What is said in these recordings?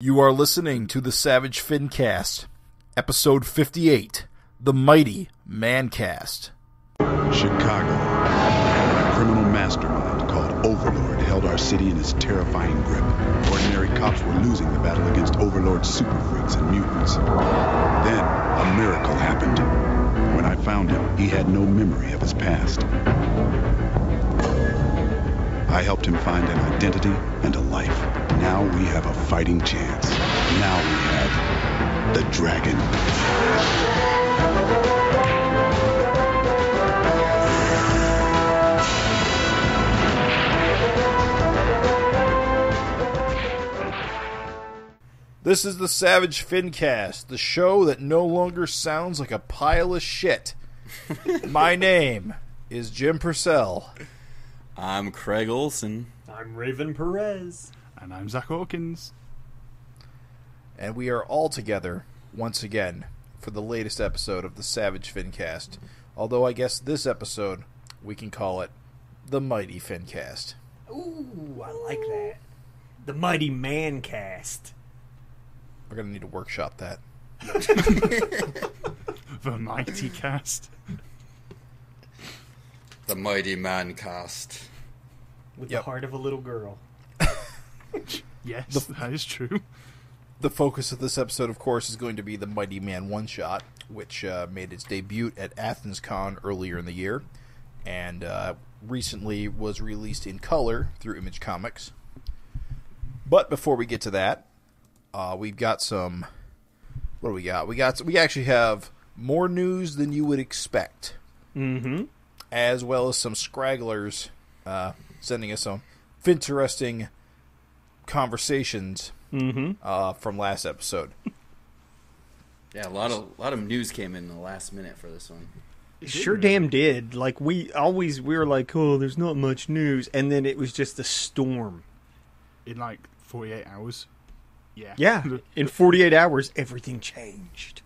You are listening to the Savage FINcast, episode 58, the Mighty MANcast. Chicago. A criminal mastermind called Overlord held our city in his terrifying grip. Ordinary cops were losing the battle against Overlord's super freaks and mutants. Then, a miracle happened. When I found him, he had no memory of his past. I helped him find an identity and a life. Now we have a fighting chance. Now we have the dragon. This is the Savage FINcast, the show that no longer sounds like a pile of shit. My name is Jim Purcell. I'm Craig Olson. I'm Raven Perez. And I'm Zach Hawkins. And we are all together, once again, for the latest episode of the Savage FINcast. Although I guess this episode, we can call it the Mighty FINcast. Ooh, I like that. The Mighty MANcast. We're going to need to workshop that. The Mighty Cast. The Mighty MANcast. With the heart of a little girl. Yes, that is true. The focus of this episode, of course, is going to be the Mighty Man one-shot, which made its debut at Athenscon earlier in the year, and recently was released in color through Image Comics. But before we get to that, we've got some... What do we got? We actually have more news than you would expect. Mm-hmm. As well as some scragglers sending us some interesting conversations from last episode. Yeah, a lot of news came in the last minute for this one. Sure damn did. Like, we were like, oh, there's not much news. And then it was just a storm. In like 48 hours. Yeah. Yeah. In 48 hours, everything changed.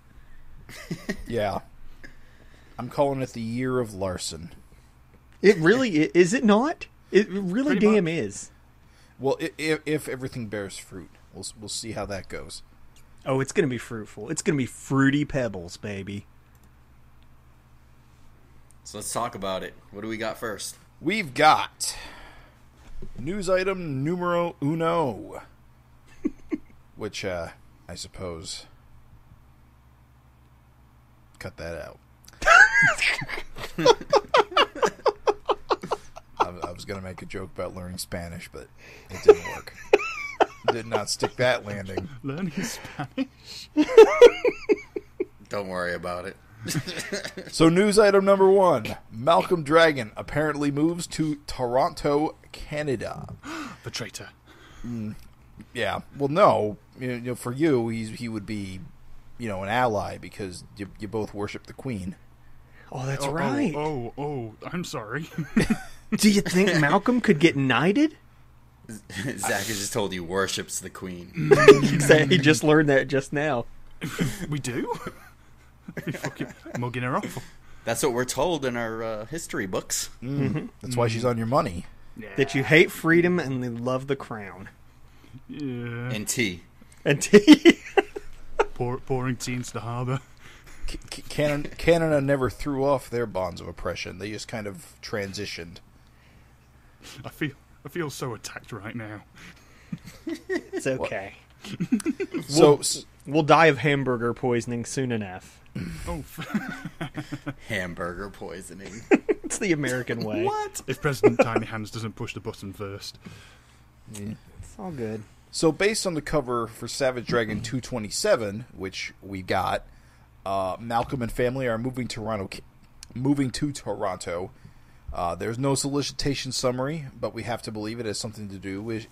Yeah. I'm calling it the year of Larsen. It really is. It not? It really Pretty damn much. is. Well, if everything bears fruit, we'll see how that goes. Oh, it's going to be fruitful. It's going to be fruity pebbles, baby. So let's talk about it. What do we got first? We've got news item numero uno, which I suppose cut that out. I was going to make a joke about learning Spanish, but it didn't work. Did not stick that landing. Learning Spanish? Don't worry about it. So news item number one. Malcolm Dragon apparently moves to Toronto, Canada. The traitor. Yeah. Well, no. You know, for you, he would be, an ally because you both worship the Queen. Oh, that's right. Oh, I'm sorry. Do you think Malcolm could get knighted? Zach has just told you worships the Queen. He just learned that just now. We do? We're fucking mugging her off. That's what we're told in our history books. Mm-hmm. That's why she's on your money. Yeah. That you hate freedom and they love the crown. Yeah. And tea. And tea. Pouring tea into the harbour. Canada never threw off their bonds of oppression. They just kind of transitioned. I feel so attacked right now. It's okay. So We'll die of hamburger poisoning soon enough. Oh, Hamburger poisoning. It's the American way. What? If President Tiny Hands doesn't push the button first. It's all good. So based on the cover for Savage Dragon 227, which we got, Malcolm and family are moving to Toronto. There's no solicitation summary, but we have to believe it has something to do with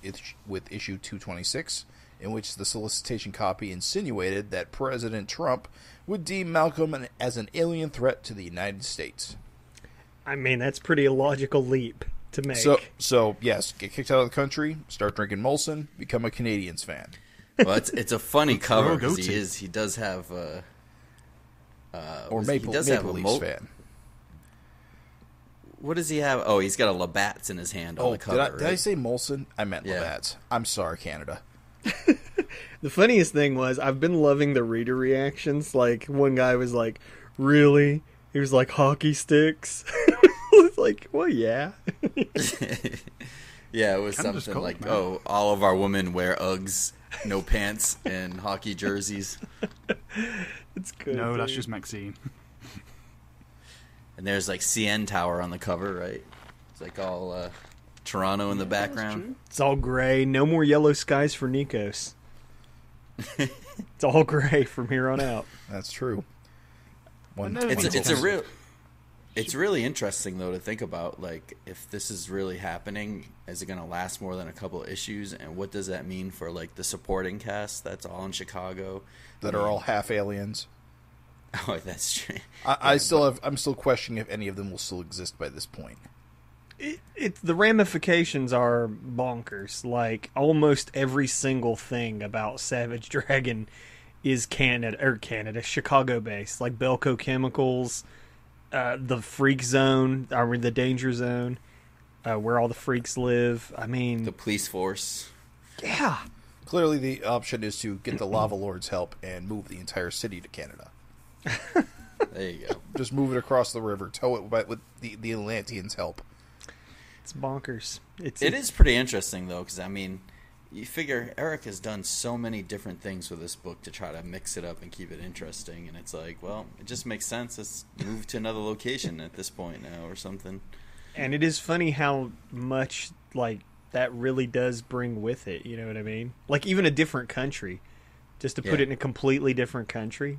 issue 226, in which the solicitation copy insinuated that President Trump would deem Malcolm as an alien threat to the United States. I mean, that's pretty illogical leap to make. So yes, get kicked out of the country, start drinking Molson, become a Canadians fan. Well, it's a funny cover Go because he does have Or Maple Leafs fan. What does he have? Oh, he's got a Labatt's in his hand on the cover. Did I say Molson? I meant Yeah. Labatt's. I'm sorry, Canada. The funniest thing was I've been loving the reader reactions. Like one guy was like, "Really?" He was like, "Hockey sticks." It's like, well, yeah. Yeah, it was Canada's something cold, like, man. "Oh, all of our women wear Uggs, no pants, and hockey jerseys." It's good. No, that's dude. just Maxine. And there's like CN Tower on the cover, right? It's like all Toronto in the background. It's all gray. No more yellow skies for Nikos. It's all gray from here on out. That's true. It's really interesting though to think about, like, if this is really happening, is it going to last more than a couple of issues, and what does that mean for like the supporting cast that's all in Chicago That are all half aliens. Oh, that's true. I'm still questioning if any of them will still exist by this point. The ramifications are bonkers. Like almost every single thing about Savage Dragon is Chicago based. Like Belco Chemicals, the Freak Zone, the Danger Zone, where all the freaks live. I mean, The police force. yeah. Clearly, the option is to get the Lava Lord's help and move the entire city to Canada. There you go. Just move it across the river, tow it with the Atlanteans' help. It's bonkers. It is pretty interesting though, because I mean, you figure Eric has done so many different things with this book to try to mix it up and keep it interesting, and it's like, well, it just makes sense. Let's move to another location at this point now, or something. And it is funny how much like that really does bring with it. You know what I mean? Like even a different country, just to put it in a completely different country.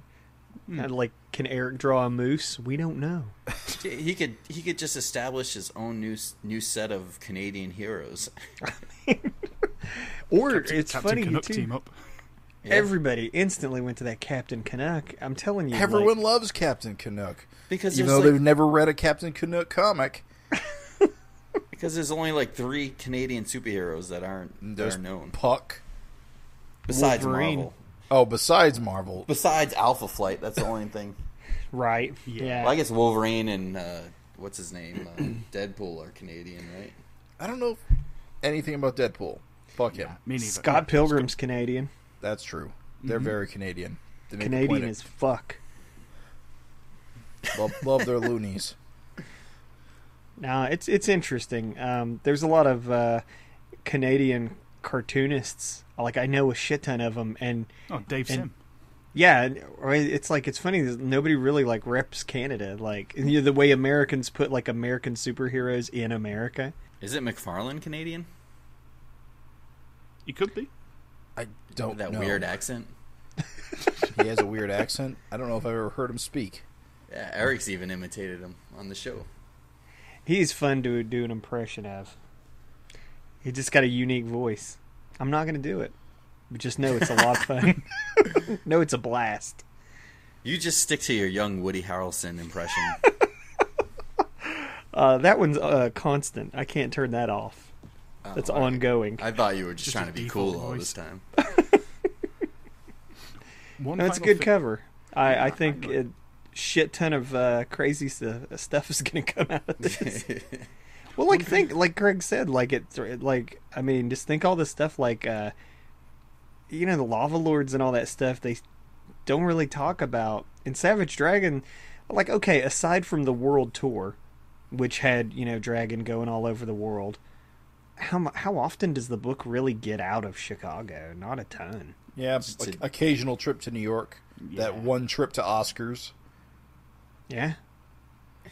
And like, can Eric draw a moose? We don't know. He could just establish his own new set of Canadian heroes. Or Captain it's funny Canuck too. team up. Yeah. Everybody instantly went to that Captain Canuck. I'm telling you, Everyone like, loves Captain Canuck. Because Even there's though like, they've never read a Captain Canuck comic. because there's only like 3 Canadian superheroes that are There's known Puck. besides Wolverine. Marvel. Oh, besides Marvel. Besides Alpha Flight, that's the only thing. right? Yeah. Yeah. Well, I guess Wolverine and what's his name, Deadpool are Canadian, right? I don't know anything about Deadpool. Fuck him. Me neither. Scott Pilgrim's Canadian. That's true. They're very Canadian. They make a Canadian point as fuck. love their loonies. Now it's interesting. There's a lot of Canadian cartoonists. Like I know a shit ton of them, and Oh, Dave Sim. yeah, it's like it's funny. Nobody really like reps Canada. Like the way Americans put like American superheroes in America. Is it McFarlane Canadian? He could be. I don't That know. weird accent? He has a weird accent. I don't know if I've ever heard him speak. Yeah, Eric's even imitated him on the show. He's fun to do an impression of. He just got a unique voice. I'm not going to do it. But just know it's a lot of fun. No, it's a blast. You just stick to your young Woody Harrelson impression. That one's constant. I can't turn that off. That's all right. ongoing. I thought you were just Just trying a to be default cool all voice. this time. One No, it's a final good cover. I think I know. a shit ton of crazy stuff is going to come out of this. Well, like Greg said, I mean, just think all this stuff like, the Lava Lords and all that stuff, they don't really talk about. In Savage Dragon, like, okay, aside from the world tour, which had, Dragon going all over the world, how often does the book really get out of Chicago? Not a ton. Yeah, Just to- occasional trip to New York. That one trip to Oscars. Yeah.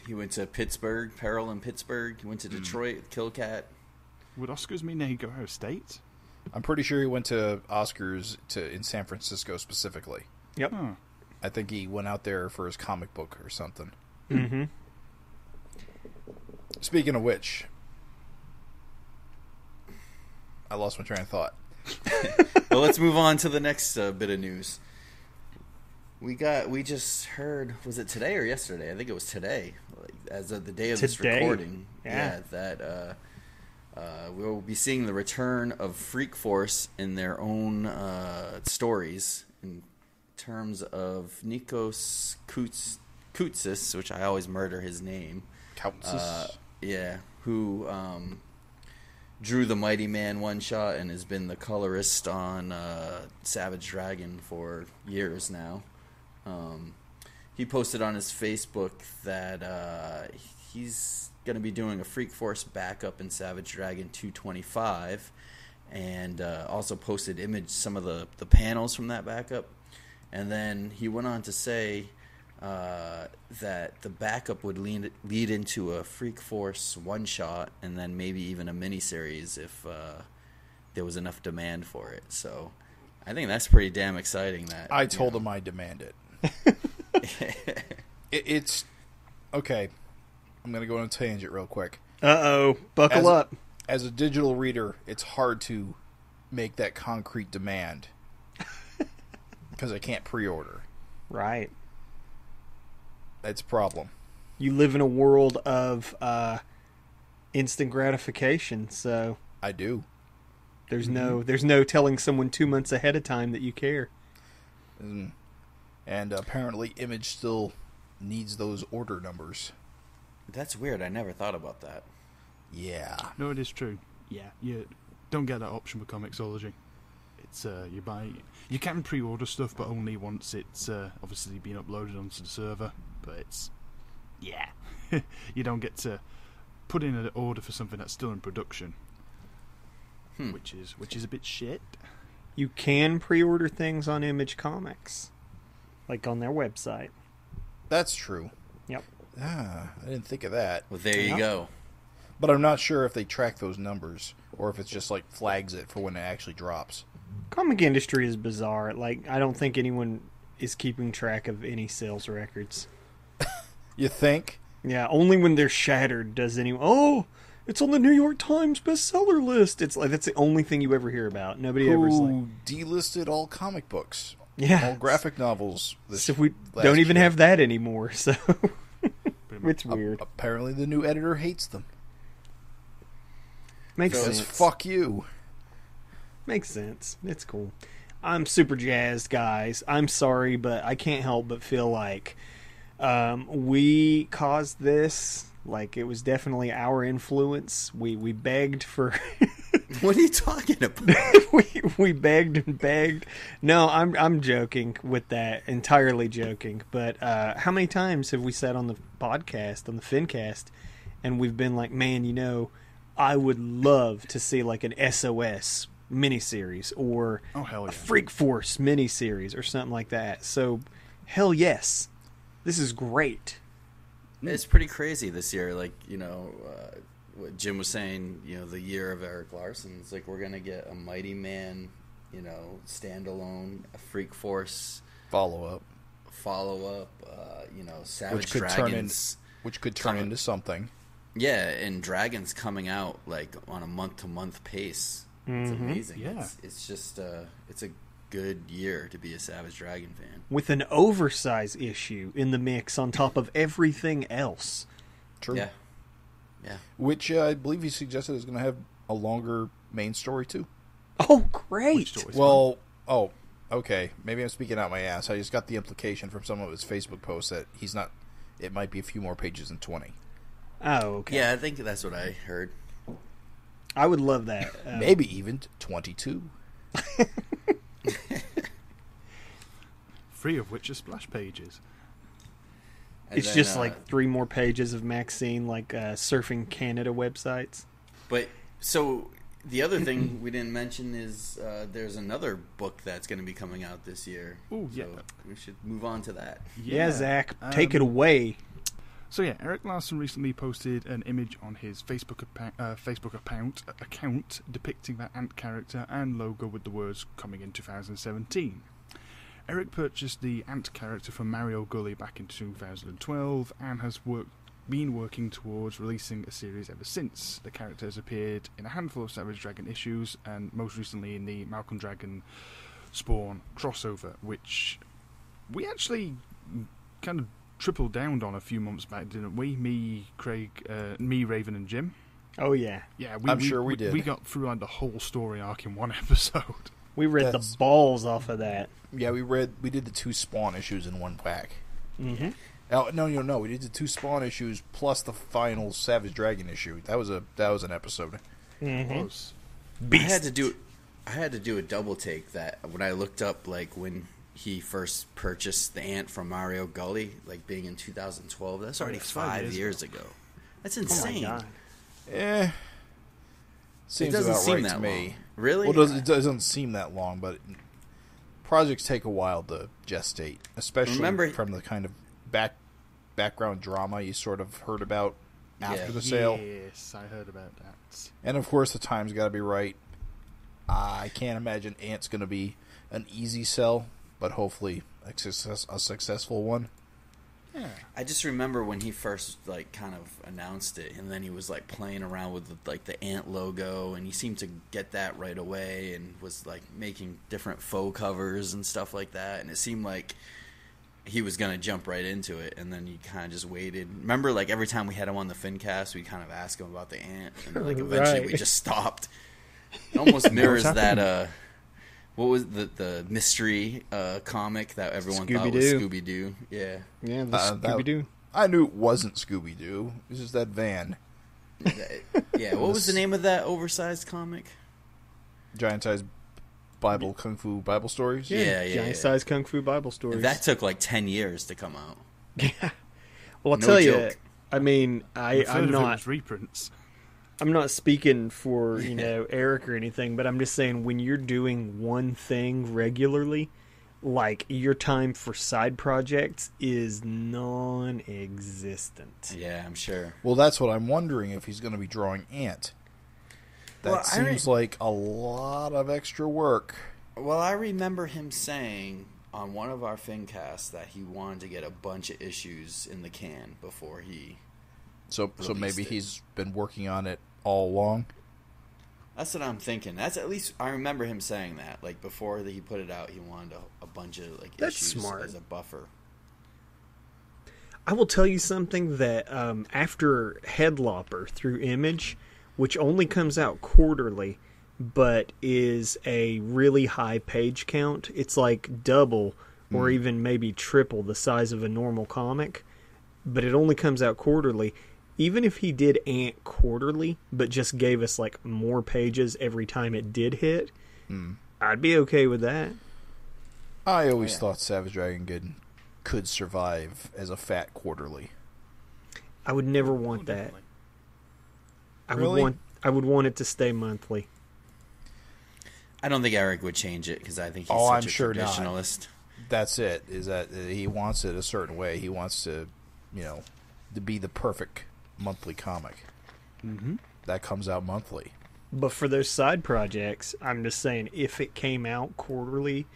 He went to Pittsburgh, Peril in Pittsburgh. He went to Detroit, Killcat. Would Oscars mean that he'd go out of state? I'm pretty sure he went to Oscars in San Francisco specifically. Yep. Huh. I think he went out there for his comic book or something. Mm-hmm. Speaking of which, I lost my train of thought. Well, let's move on to the next bit of news. We just heard, was it today or yesterday? I think it was today, like, as of the day of this Today. recording. Yeah. That we'll be seeing the return of Freak Force in their own stories in terms of Nikos Koutsis, which I always murder his name. Countess. Yeah, who drew the Mighty Man one-shot and has been the colorist on Savage Dragon for years now. He posted on his Facebook that he's going to be doing a Freak Force backup in Savage Dragon 225, and also posted some of the panels from that backup. And then he went on to say that the backup would lead into a Freak Force one-shot and then maybe even a miniseries if there was enough demand for it. So I think that's pretty damn exciting. That I told him I demand it. It's okay. I'm going to go on a tangent real quick. Uh-oh. Buckle up. As a digital reader, it's hard to make that concrete demand because I can't pre-order. Right. That's a problem. You live in a world of instant gratification, so I do. There's no telling someone 2 months ahead of time that you care. And apparently Image still needs those order numbers. That's weird. I never thought about that. Yeah. No, it is true. Yeah, you don't get that option with Comixology. It's you can pre-order stuff, but only once it's obviously been uploaded onto the server. But it's you don't get to put in an order for something that's still in production, which is a bit shit. You can pre-order things on Image Comics, like on their website. That's true. Yep. I didn't think of that. Well, there you go. But I'm not sure if they track those numbers or if it's just like flags it for when it actually drops. Comic industry is bizarre. Like, I don't think anyone is keeping track of any sales records. You think? Yeah, only when they're shattered does anyone. Oh, it's on the New York Times bestseller list. It's like that's the only thing you ever hear about. Nobody ever's like delisted all comic books. Yeah, all graphic novels. So we don't even have that anymore. So it's weird. Apparently, the new editor hates them. Makes sense. Fuck you. Makes sense. It's cool. I'm super jazzed, guys. I'm sorry, but I can't help but feel like we caused this. Like, it was definitely our influence. We begged for... What are you talking about? we begged and begged. No, I'm joking with that. Entirely joking. But how many times have we said on the podcast, on the FINcast, and we've been like, man, you know, I would love to see like an SOS miniseries or a Freak Force miniseries or something like that. So, hell yes. This is great. It's pretty crazy this year. Like, you know, what Jim was saying, you know, the year of Eric Larsen. It's like we're going to get a Mighty Man, you know, standalone, a Freak Force follow-up, you know, Savage Dragons. Which could turn into something. Yeah, and Dragons coming out, like, on a month-to-month pace. It's amazing. Yeah. It's just, it's a good year to be a Savage Dragon fan. With an oversized issue in the mix on top of everything else. True. Yeah. Which I believe he suggested is going to have a longer main story, too. Oh, great. Well, okay. Maybe I'm speaking out my ass. I just got the implication from some of his Facebook posts that he's not... It might be a few more pages than 20. Oh, okay. Yeah, I think that's what I heard. I would love that. Maybe even 22. 3 of which are splash pages. It's then, just like 3 more pages of Maxine, like surfing Canada websites. But so the other thing we didn't mention is there's another book that's going to be coming out this year. Oh, yeah. So we should move on to that. Yeah, Zach, take it away. So yeah, Eric Larsen recently posted an image on his Facebook account depicting that Ant character and logo with the words "coming in 2017." Eric purchased the Ant character from Mario Gully back in 2012 and has been working towards releasing a series ever since. The character has appeared in a handful of Savage Dragon issues and most recently in the Malcolm Dragon Spawn crossover, which we actually kind of tripled down on a few months back, didn't we? Me, Craig, me, Raven, and Jim. Oh yeah, yeah. I'm sure we did. We got through like the whole story arc in one episode. We read the balls off of that. Yeah, we did the 2 Spawn issues in one pack. Mm-hmm. Oh, no. We did the 2 Spawn issues plus the final Savage Dragon issue. That was an episode. It was. I had to do a double take that when I looked up like when he first purchased the ant from Mario Gully, like being in 2012. That's already 5 years ago. That's insane. God. Seems It doesn't about seem right that to me. long. Really? Well, it doesn't seem that long, but projects take a while to gestate, especially from the kind of background drama you sort of heard about after the sale. Yes, I heard about that. And of course, the time's got to be right. I can't imagine Ant's going to be an easy sell, but hopefully a successful one. Yeah. I just remember when he first like kind of announced it, and then he was like playing around with the ant logo, and he seemed to get that right away, and was like making different faux covers and stuff like that, and it seemed like he was gonna jump right into it, and then he kind of just waited. Remember, like every time we had him on the FINcast, we kind of asked him about the ant, and like eventually we just stopped. It almost mirrors that. What was the mystery comic that everyone thought was Scooby-Doo? Yeah. Yeah, the Scooby-Doo. I knew it wasn't Scooby-Doo. It was just that van. Yeah, what was the name of that oversized comic? Giant Size Bible Kung Fu Bible Stories? Yeah. Giant Size Kung Fu Bible Stories. That took like 10 years to come out. Yeah. Well, I'll No tell you, joke. I mean, I'm not reprints. I'm not speaking for, Eric or anything, but I'm just saying when you're doing one thing regularly, like your time for side projects is non-existent. Yeah, I'm sure. Well, that's what I'm wondering, if he's going to be drawing Ant. That seems like a lot of extra work. Well, I remember him saying on one of our FINcasts that he wanted to get a bunch of issues in the can before he... So maybe he's been working on it all along. That's what I'm thinking. That's at least I remember him saying that. Like before he put it out, he wanted a bunch of like That's issues smart. as a buffer. I will tell you something that after Headlopper through Image, which only comes out quarterly, but is a really high page count, it's like double or even maybe triple the size of a normal comic, but it only comes out quarterly. Even if he did Ant quarterly, but just gave us like more pages every time it did hit, I'd be okay with that. I always thought Savage Dragon could survive as a fat quarterly. I would never want that. Really? I would want it to stay monthly. I don't think Eric would change it because I think he's I'm such a sure not. traditionalist. That's it. Is that he wants it a certain way. He wants to, to be the perfect monthly comic. Mm-hmm. That comes out monthly. But for those side projects, I'm just saying, if it came out quarterly,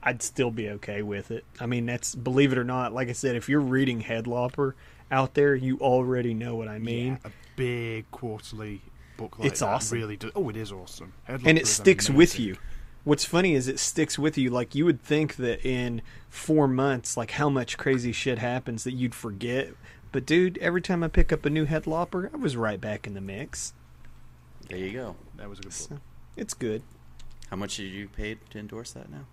I'd still be okay with it. I mean, that's, believe it or not, like I said, if you're reading Headlopper out there, you already know what I mean. Yeah, a big quarterly book like It's that awesome. really does. Oh, it is awesome. Headlopper And it is sticks with amazing. you. What's funny is it sticks with you. Like, you would think that in 4 months, like, how much crazy shit happens that you'd forget. But, dude, every time I pick up a new Headlopper, I was right back in the mix. There you go. That was a good book. So, it's good. How much did you pay to endorse that now?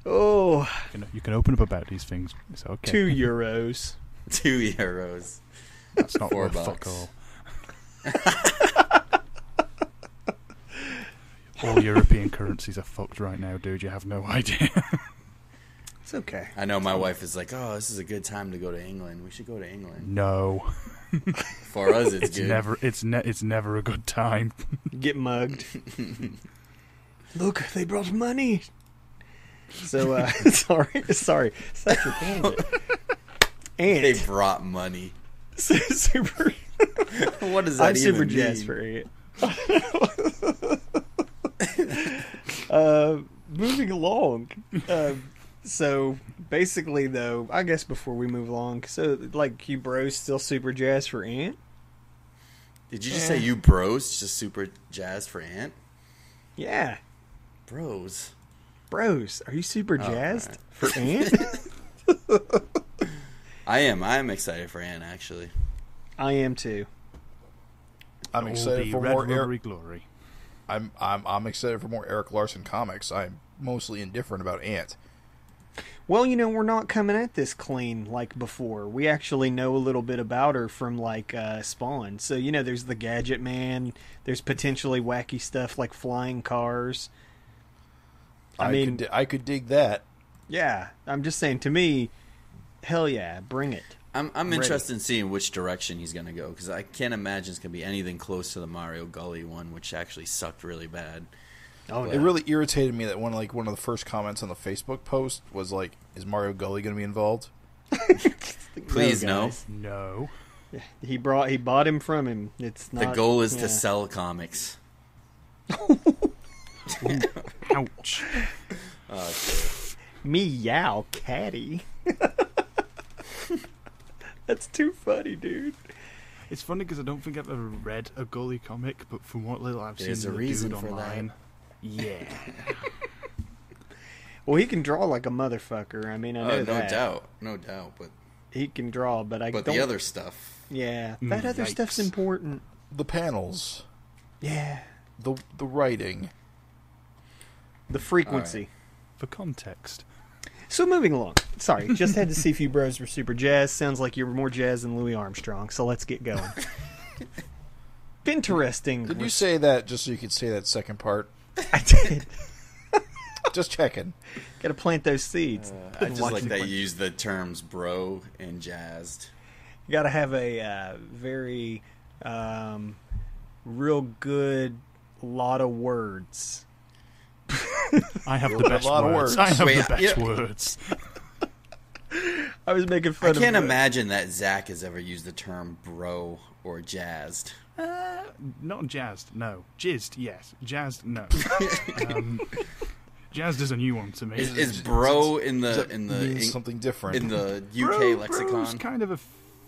Oh, You can open up about these things. It's okay. €2. €2. That's not $4. worth fuck all. All European currencies are fucked right now, dude. You have no idea. It's okay. I know my wife is like, oh, this is a good time to go to England. We should go to England. No, For us, it's good. it's never a good time. Get mugged. Look, they brought money. So, sorry. Such a tangent. They Ant. brought money. Super. What does that I'm even super mean? jazzed for Ant. Moving along. So, basically, though, I guess before we move along, so, like, you bros still super jazzed for Ant? Did you just say you bros just super jazzed for Ant? Yeah. Bros. Bros, are you super jazzed right. for Ant? I am excited for Ant, actually. I am too. I'm All excited the for red more rubbery Eric. glory. I'm excited for more Eric Larsen comics. I'm mostly indifferent about Ant. Well, we're not coming at this clean like before. We actually know a little bit about her from, like, Spawn. So, there's the Gadget Man. There's potentially wacky stuff like flying cars. I could dig that. Yeah, I'm just saying, to me, hell yeah, bring it. I'm interested in seeing which direction he's going to go, because I can't imagine it's going to be anything close to the Mario Gully one, which actually sucked really bad. Oh, It really irritated me that one of the first comments on the Facebook post was like, "Is Mario Gully going to be involved?" Please no. guys. No. He bought him from him. It's not. The goal is to sell comics. Ouch. Meow, catty. That's too funny, dude. It's funny because I don't think I've ever read a Gully comic, but from what little I've There's seen a the reason dude for online, that. yeah. Well, he can draw like a motherfucker. I mean, I know that. No doubt. But He can draw, but don't... the other stuff. Yeah, that other Yikes. stuff's important. The panels, Yeah. the writing. The frequency. For context. So moving along. Sorry, just had to see if you bros were super jazzed. Sounds like you were more jazzed than Louis Armstrong, so let's get going. Interesting. Did you say that just so you could say that second part? I did. Just checking. Got to plant those seeds. I just like that you use the terms bro and jazzed. You got to have a very real good lot of words. I have the best lot of words. words. I have Wait, the best yeah. words. I was making fun I of can't imagine that Zach has ever used the term bro or jazzed. Not jazzed, no. Jizzed, yes. Jazzed, no. Jazzed is a new one to me. Is bro in Does the that mean something different? in the UK lexicon? Bro's kind of a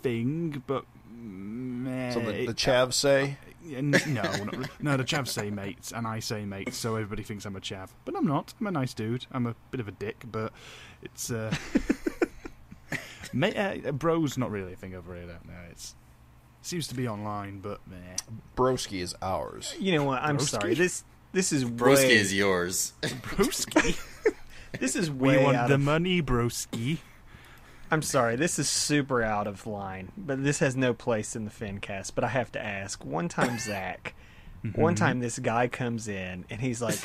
thing, but meh. So the chavs say? No, the chavs say mates, and I say mates, so everybody thinks I'm a chav. But I'm not. I'm a nice dude. I'm a bit of a dick, but it's... bro's not really a thing over here, though. No, it seems to be online, but meh. Broski is ours. You know what? I'm Broski? sorry. This is Broski way... is yours. Broski? This is We way want out the of... money, broski. I'm sorry. This is super out of line, but this has no place in the FINcast. But I have to ask. One time, Zach. One time, this guy comes in and he's like,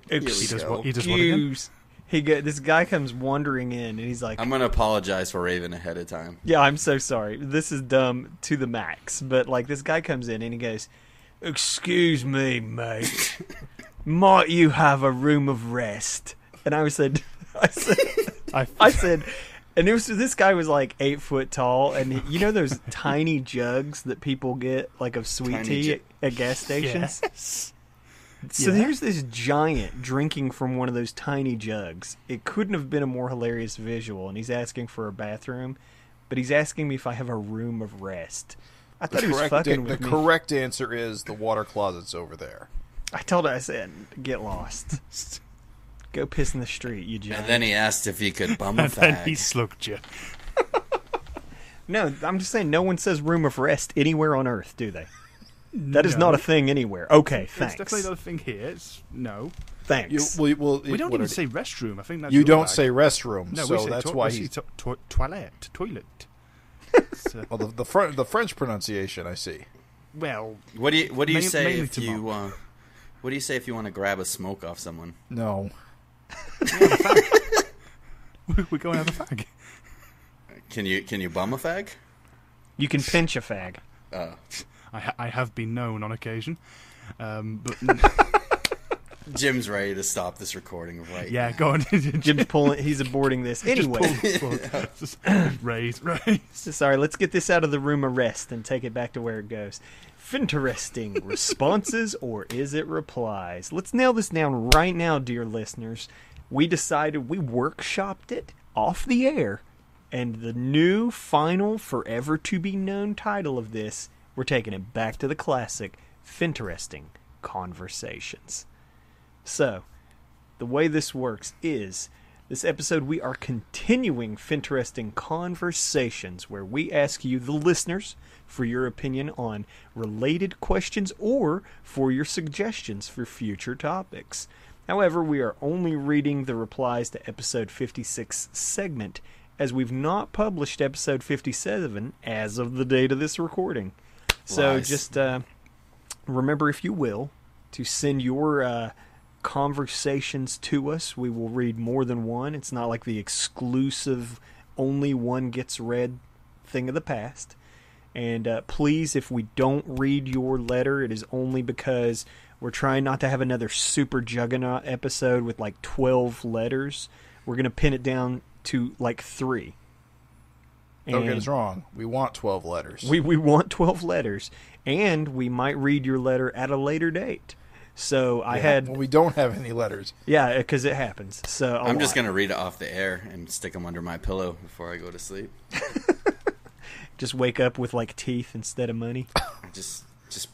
He does what again? This guy comes wandering in and he's like, I'm going to apologize for Raven ahead of time. yeah, I'm so sorry. This is dumb to the max. But like, this guy comes in and he goes, "Excuse me, mate. Might you have a room of rest?" And I said, and this guy was like 8 foot tall, and you know those tiny jugs that people get like of sweet Tiny tea at gas stations. Yes. So Yeah. here's this giant drinking from one of those tiny jugs. It couldn't have been a more hilarious visual, and he's asking for a bathroom, but he's asking me if I have a room of rest. I thought he was fucking with The me. correct answer is the water closet's over there. I said, get lost. Go piss in the street, you giant. And then he asked if he could bum a And then he fag. slugged you. No, I'm just saying no one says room of rest anywhere on Earth, do they? That is not a thing anywhere. Okay, thanks. It's definitely not a thing here. No. Thanks. We don't even say restroom. I think that's You your don't bag. say restroom, No, so we say that's why we he's... say toilet. Well, the French pronunciation, I see. Well, What do you say mainly if to you Mom. what do you say if you want to grab a smoke off someone? No. we go and have a fag. Can you bum a fag? You can pinch a fag. I have been known on occasion, but Jim's ready to stop this recording right yeah, now. go on. Jim's pulling. He's aborting this anyway. Just raise. Sorry, let's get this out of the room of rest and take it back to where it goes. Finteresting responses, or is it replies? Let's nail this down right now, dear listeners. We decided, we workshopped it off the air, and the new final forever to be known title of this, we're taking it back to the classic Finteresting Conversations. So, the way this works is, this episode we are continuing Finteresting Conversations, where we ask you, the listeners, for your opinion on related questions or for your suggestions for future topics. However, we are only reading the replies to episode 56 segment, as we've not published episode 57 as of the date of this recording. So Lies. just remember, if you will, to send your conversations to us. We will read more than one. It's not like the exclusive only one gets read thing of the past. And please, if we don't read your letter, it is only because we're trying not to have another super juggernaut episode with like 12 letters. We're going to pin it down to like 3. Don't get us wrong. We want 12 letters. We want 12 letters. And we might read your letter at a later date. So Well, we don't have any letters. Yeah, because it happens. So I'm just going to read it off the air and stick them under my pillow before I go to sleep. Just wake up with like teeth instead of money. Just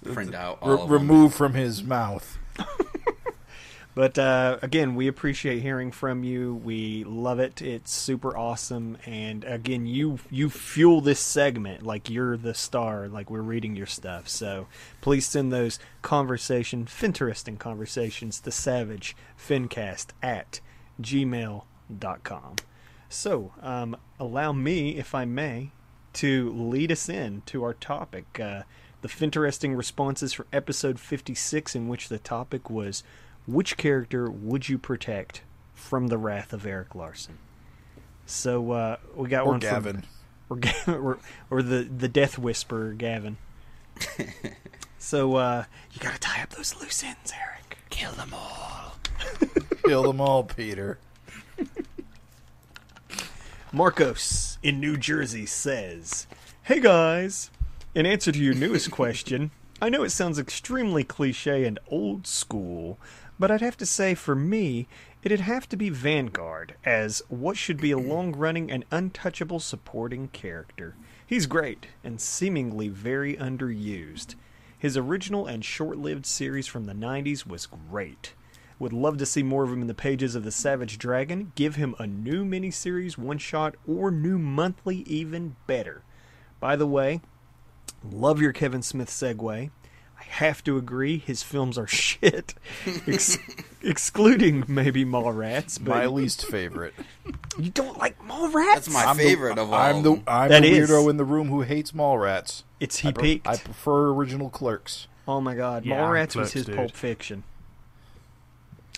print out all of them. Remove from his mouth. But again, we appreciate hearing from you. We love it. It's super awesome. And again, you fuel this segment like you're the star, like we're reading your stuff. So please send those interesting conversations to savagefincast@gmail.com. So allow me, if I may, to lead us in to our topic. The Finteresting responses for episode 56, in which the topic was, which character would you protect from the wrath of Eric Larsen? So we got one Gavin. or the Death Whisperer, Gavin. So you got to tie up those loose ends, Eric. Kill them all. Kill them all, Peter. Marcos in New Jersey says, "Hey guys, in answer to your newest question, I know it sounds extremely cliche and old school, but I'd have to say for me, it'd have to be Vanguard as what should be a long-running and untouchable supporting character. He's great and seemingly very underused. His original and short-lived series from the 90s was great. Would love to see more of him in the pages of the Savage Dragon. Give him a new miniseries, one-shot, or new monthly, even better. By the way, love your Kevin Smith segue. I have to agree, his films are shit, excluding maybe Mallrats. But my least favorite. You don't like Mallrats? That's my favorite of all. I'm the weirdo in the room who hates Mallrats. It's he peaked. I prefer original Clerks. Oh my god, Yeah, Mallrats was Clerks, his dude. Pulp Fiction.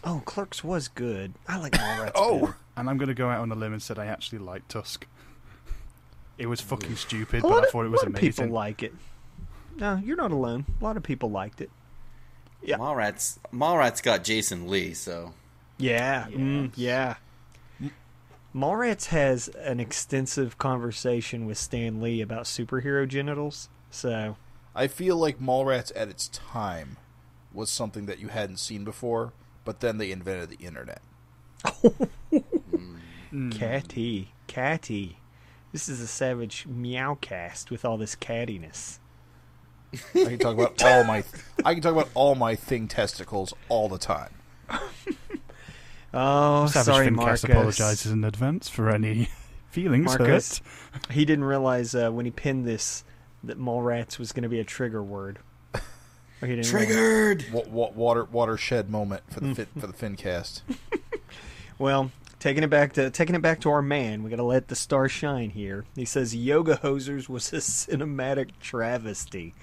Oh, Clerks was good. I like Mallrats. Oh, better. And I'm going to go out on a limb and say I actually like Tusk. It was fucking stupid, A but lot I of- thought it was a lot of people amazing. like it. No, you're not alone. A lot of people liked it. Yeah. Mallrats got Jason Lee, so Yeah, yeah. Mallrats has an extensive conversation with Stan Lee about superhero genitals. So I feel like Mallrats at its time was something that you hadn't seen before, but then they invented the internet. Catty. This is a Savage MeowCast with all this cattiness. I can talk about all my thing testicles all the time. Oh, Savage sorry, FinCast Marcus. apologizes in advance for any feelings Marcus, hurt. he didn't realize when he pinned this that Mallrats was going to be a trigger word. Or he didn't triggered. Watershed moment for the FinCast. Well, taking it back to our man, we got to let the star shine here. He says Yoga Hosers was a cinematic travesty.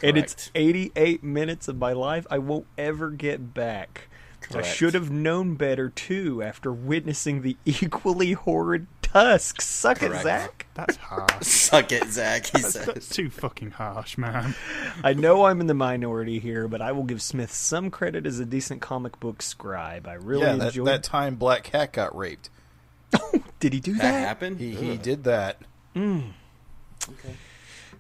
And it's 88 minutes of my life I won't ever get back. Correct. I should have known better, too, after witnessing the equally horrid Tusk. Suck it, Correct. Zach. That's harsh. Suck it, Zach, he That's says. too fucking harsh, man. I know I'm in the minority here, but I will give Smith some credit as a decent comic book scribe. I really enjoyed that time Black Cat got raped. Did he do That that? happened? He did that. Okay.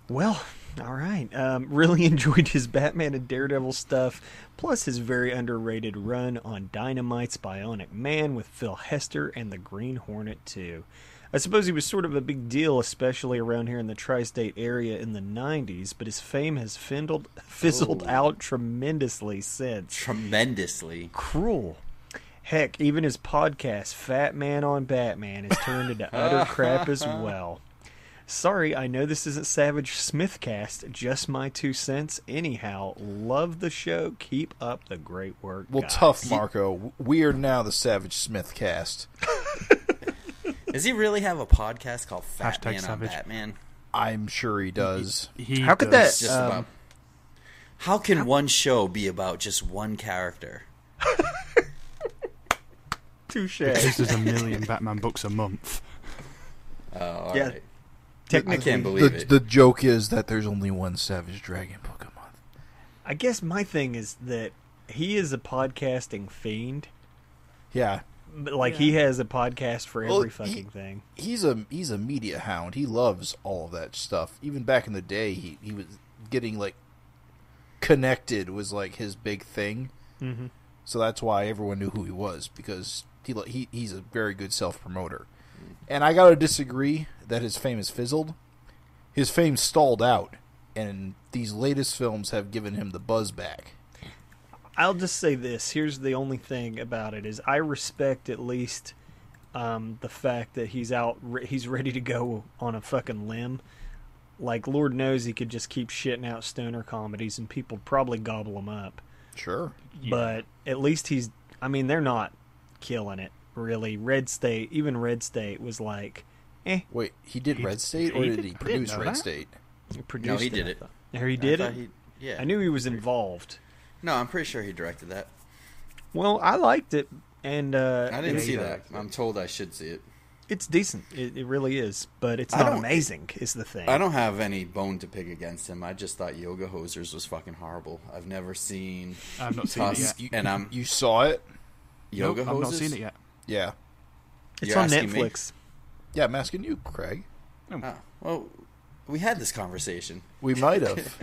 Well, all right. Really enjoyed his Batman and Daredevil stuff, plus his very underrated run on Dynamite's Bionic Man with Phil Hester and the Green Hornet, too. I suppose he was sort of a big deal, especially around here in the tri-state area in the 90s, but his fame has fizzled out tremendously since. Tremendously. Cruel. Heck, even his podcast, Fat Man on Batman, has turned into utter crap as well. Sorry, I know this isn't Savage Smithcast. Just my 2 cents. Anyhow, love the show. Keep up the great work, Well, guys. tough, Marco. We are now the Savage Smith cast. Does he really have a podcast called Fat Hashtag Man Savage. on Batman? I'm sure he does. How could that- Just about. How can one show be about just one character? Touche. Because there's a million Batman books a month. Oh, all Yeah. right. I Technically, can't believe it. The joke is that there's only one Savage Dragon book a month. I guess my thing is that he is a podcasting fiend. Yeah. But, like, he has a podcast for Well, every fucking thing. He's a media hound. He loves all of that stuff. Even back in the day, he was getting, like, connected was, like, his big thing. Mm-hmm. So that's why everyone knew who he was, because he's a very good self-promoter. And I gotta disagree that his fame has fizzled. His fame stalled out, and these latest films have given him the buzz back. I'll just say this. Here's the only thing about it is I respect at least the fact that he's ready to go on a fucking limb. Like, Lord knows he could just keep shitting out stoner comedies and people probably gobble them up. Sure. But at least they're not killing it, really. Red State was like, Wait, he did Red State, or did he produce know Red that. State? he produced No, he did it. Or he did I it? thought yeah. I knew he was involved. No, I'm pretty sure he directed that. Well, I liked it, and I didn't see he that. I'm told I should see it. it's decent. It really is, but it's I not don't- amazing, is the thing. I don't have any bone to pick against him. I just thought Yoga Hosers was fucking horrible. I've never seen I've not seen it Tusk, yet. and You saw it? Yoga Nope, I've not Hosers? seen it yet. Yeah. It's You're on asking me? Netflix. Yeah, I'm asking you, Craig. Oh, well, we had this conversation. We might have.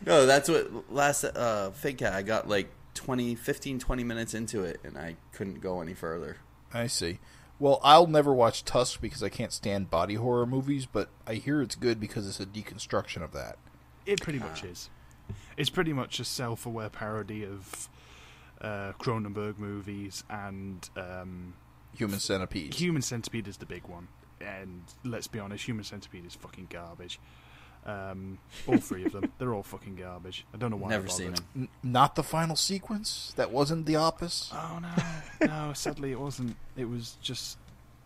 No, that's what last FINcast I got like 20 minutes into it, and I couldn't go any further. I see. Well, I'll never watch Tusk because I can't stand body horror movies, but I hear it's good because it's a deconstruction of that. It pretty much is. It's pretty much a self-aware parody of Cronenberg movies, and Human Centipede. Human Centipede is the big one. And let's be honest, Human Centipede is fucking garbage. All three of them, they're all fucking garbage. I don't know why. Never I seen bothered. him. Not the final sequence? That wasn't the opus? Oh no, sadly it wasn't. It was just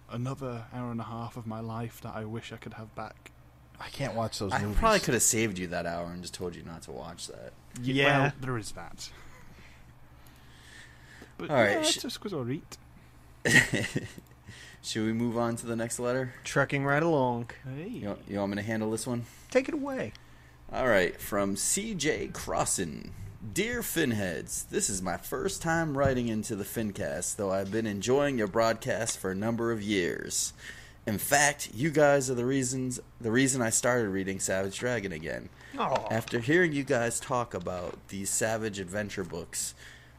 another hour and a half of my life that I wish I could have back. I can't watch those I movies. probably could have saved you that hour and just told you not to watch that. Yeah. Well, there is that. But All right, yeah, Tusk was alright. Should we move on to the next letter? Trucking right along. Hey. You want me to handle this one? Take it away. All right, from CJ Crossan. Dear Finheads, this is my first time writing into the FINcast, though I've been enjoying your broadcast for a number of years. In fact, you guys are the reason I started reading Savage Dragon again. Aw. After hearing you guys talk about these Savage adventure books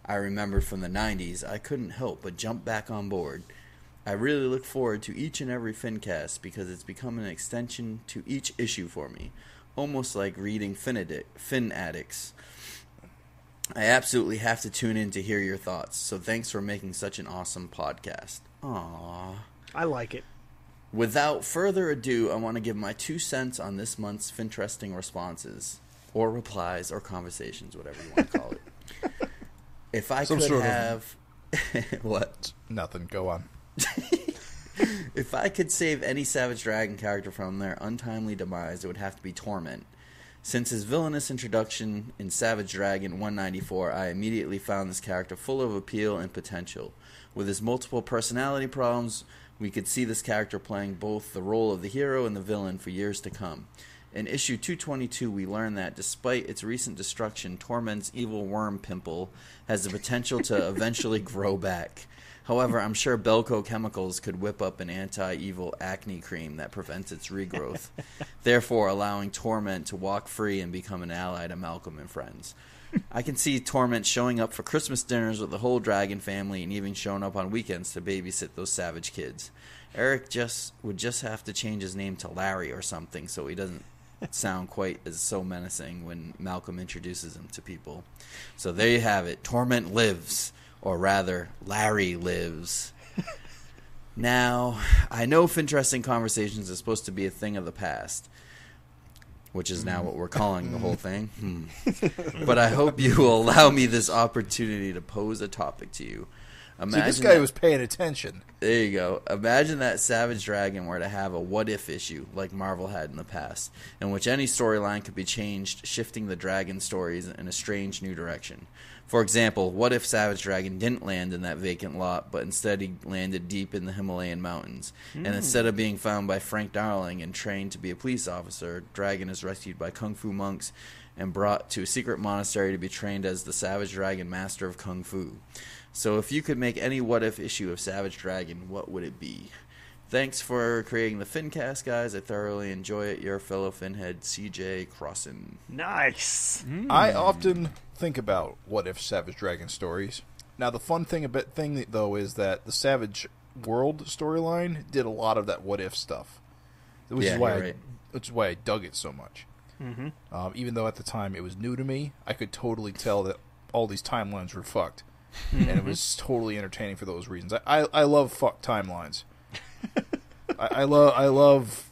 I remembered from the 90s, I couldn't help but jump back on board. I really look forward to each and every FINcast because it's become an extension to each issue for me, almost like reading Fin Addicts. I absolutely have to tune in to hear your thoughts, so thanks for making such an awesome podcast. Aww. I like it. Without further ado, I want to give my 2 cents on this month's Finteresting responses, or replies, or conversations, whatever you want to call it. If I Some could sort of- have... What? Nothing. Go on. If I could save any Savage Dragon character from their untimely demise, it would have to be Torment. Since his villainous introduction in Savage Dragon 194, I immediately found this character full of appeal and potential. With his multiple personality problems, we could see this character playing both the role of the hero and the villain for years to come. In issue 222, we learn that despite its recent destruction, Torment's evil worm pimple has the potential to eventually grow back. However, I'm sure Belco Chemicals could whip up an anti-evil acne cream that prevents its regrowth, therefore allowing Torment to walk free and become an ally to Malcolm and friends. I can see Torment showing up for Christmas dinners with the whole dragon family and even showing up on weekends to babysit those savage kids. Eric would just have to change his name to Larry or something so he doesn't sound quite as so menacing when Malcolm introduces him to people. So there you have it. Torment lives. Or rather, Larry lives. Now, I know Finteresting Conversations is supposed to be a thing of the past, which is now what we're calling the whole thing. But I hope you will allow me this opportunity to pose a topic to you. See, this guy was paying attention. There you go. Imagine that Savage Dragon were to have a what-if issue like Marvel had in the past, in which any storyline could be changed, shifting the dragon stories in a strange new direction. For example, what if Savage Dragon didn't land in that vacant lot, but instead he landed deep in the Himalayan mountains? And instead of being found by Frank Darling and trained to be a police officer, Dragon is rescued by Kung Fu monks and brought to a secret monastery to be trained as the Savage Dragon Master of Kung Fu. So if you could make any what-if issue of Savage Dragon, what would it be? Thanks for creating the FINcast, guys. I thoroughly enjoy it. Your fellow Finhead, CJ Crossan. Nice. I often think about what-if Savage Dragon stories. Now, the fun thing though, is that the Savage World storyline did a lot of that what-if stuff. Which is why I dug it so much. Mm-hmm. Even though at the time it was new to me, I could totally tell that all these timelines were fucked. And it was totally entertaining for those reasons. I love fuck timelines. I love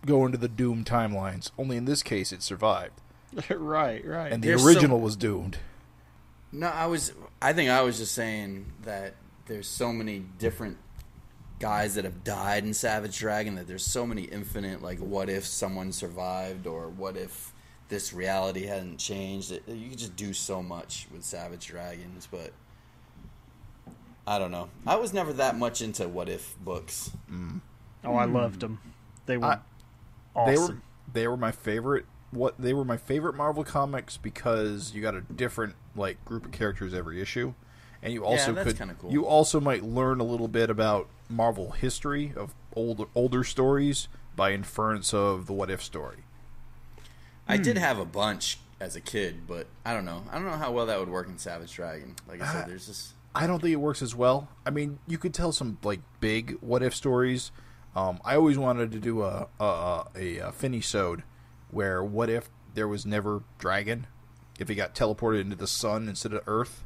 going to the Doom timelines. Only in this case, it survived. Right. And the original was doomed. No, I think I was just saying that there's so many different guys that have died in Savage Dragon that there's so many infinite, like, what if someone survived, or what if this reality hadn't changed. You could just do so much with Savage Dragons, but I don't know. I was never that much into what-if books. Oh, I loved them. They were awesome. They were my favorite. They were my favorite Marvel comics because you got a different group of characters every issue, and you also that's kinda cool. You also might learn a little bit about Marvel history of older stories by inference of the what-if story. I did have a bunch as a kid, but I don't know. I don't know how well that would work in Savage Dragon. Like I said, there's just... I don't think it works as well. I mean, you could tell some big what-if stories. I always wanted to do a finisode where what if there was never Dragon, if he got teleported into the sun instead of Earth,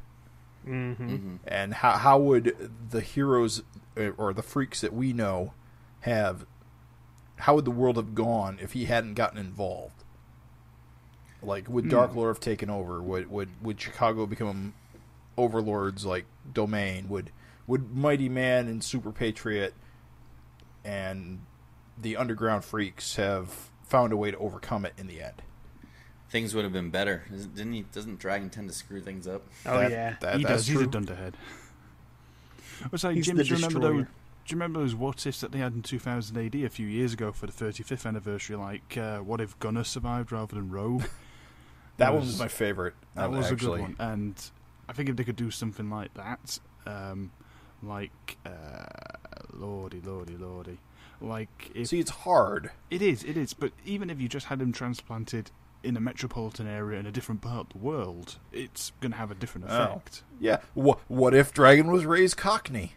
and how would the heroes or the freaks that we know how would the world have gone if he hadn't gotten involved? Would Dark Lord have taken over? Would Chicago become Overlord's domain? Would Mighty Man and Super Patriot and the Underground Freaks have found a way to overcome it in the end? Things would have been better. Doesn't Dragon tend to screw things up? He does. He's a dunderhead. Jim, do you remember those what-ifs that they had in 2000 AD a few years ago for the 35th anniversary? What if Gunner survived rather than Rogue? That one was my favorite. That was actually a good one. And I think if they could do something like that, lordy. See, it's hard. It is. But even if you just had him transplanted in a metropolitan area in a different part of the world, it's going to have a different effect. Yeah. What if Dragon was raised Cockney?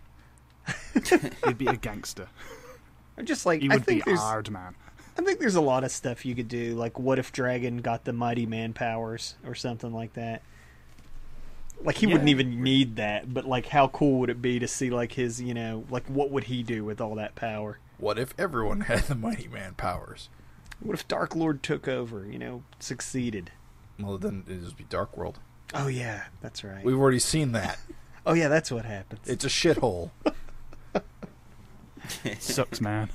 He'd be a gangster. I'm just he would be a hard man. I think there's a lot of stuff you could do, what if Dragon got the Mighty Man powers or something like that. He wouldn't even need that, but how cool would it be to see his, what would he do with all that power? What if everyone had the Mighty Man powers? What if Dark Lord took over, succeeded? Well, then it'd just be Dark World. Oh, yeah, that's right. We've already seen that. Oh, yeah, that's what happens. It's a shithole. Sucks, man.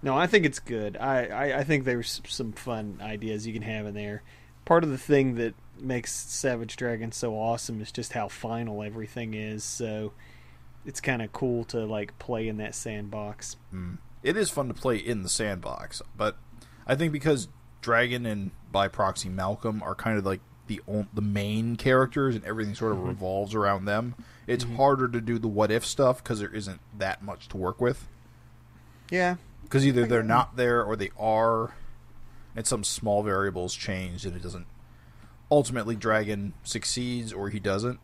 No, I think it's good. I think there's some fun ideas you can have in there. Part of the thing that makes Savage Dragon so awesome is just how final everything is, so it's kind of cool to play in that sandbox. It is fun to play in the sandbox, but I think because Dragon and by proxy Malcolm are kind of the main characters and everything sort of revolves around them, it's harder to do the what if stuff because there isn't that much to work with. Yeah. Because either they're not there or they are, and some small variables change, and it doesn't. Ultimately, Dragon succeeds or he doesn't.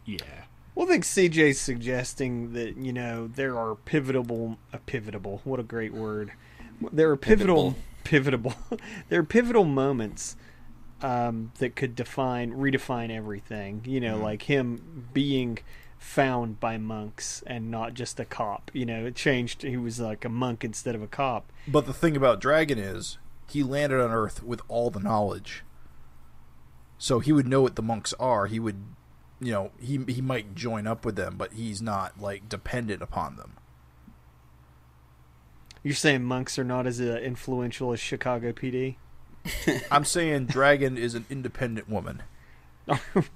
Yeah. Well, I think CJ's suggesting that, there are pivotable. What a great word. There are pivotable. There are pivotal moments that could redefine everything. Like him being found by monks and not just a cop. You know, it changed. He was like a monk instead of a cop. But the thing about Dragon is, he landed on Earth with all the knowledge. So he would know what the monks are. He would, you know, he might join up with them, but he's not, like, dependent upon them. You're saying monks are not as influential as Chicago PD? I'm saying Dragon is an independent woman.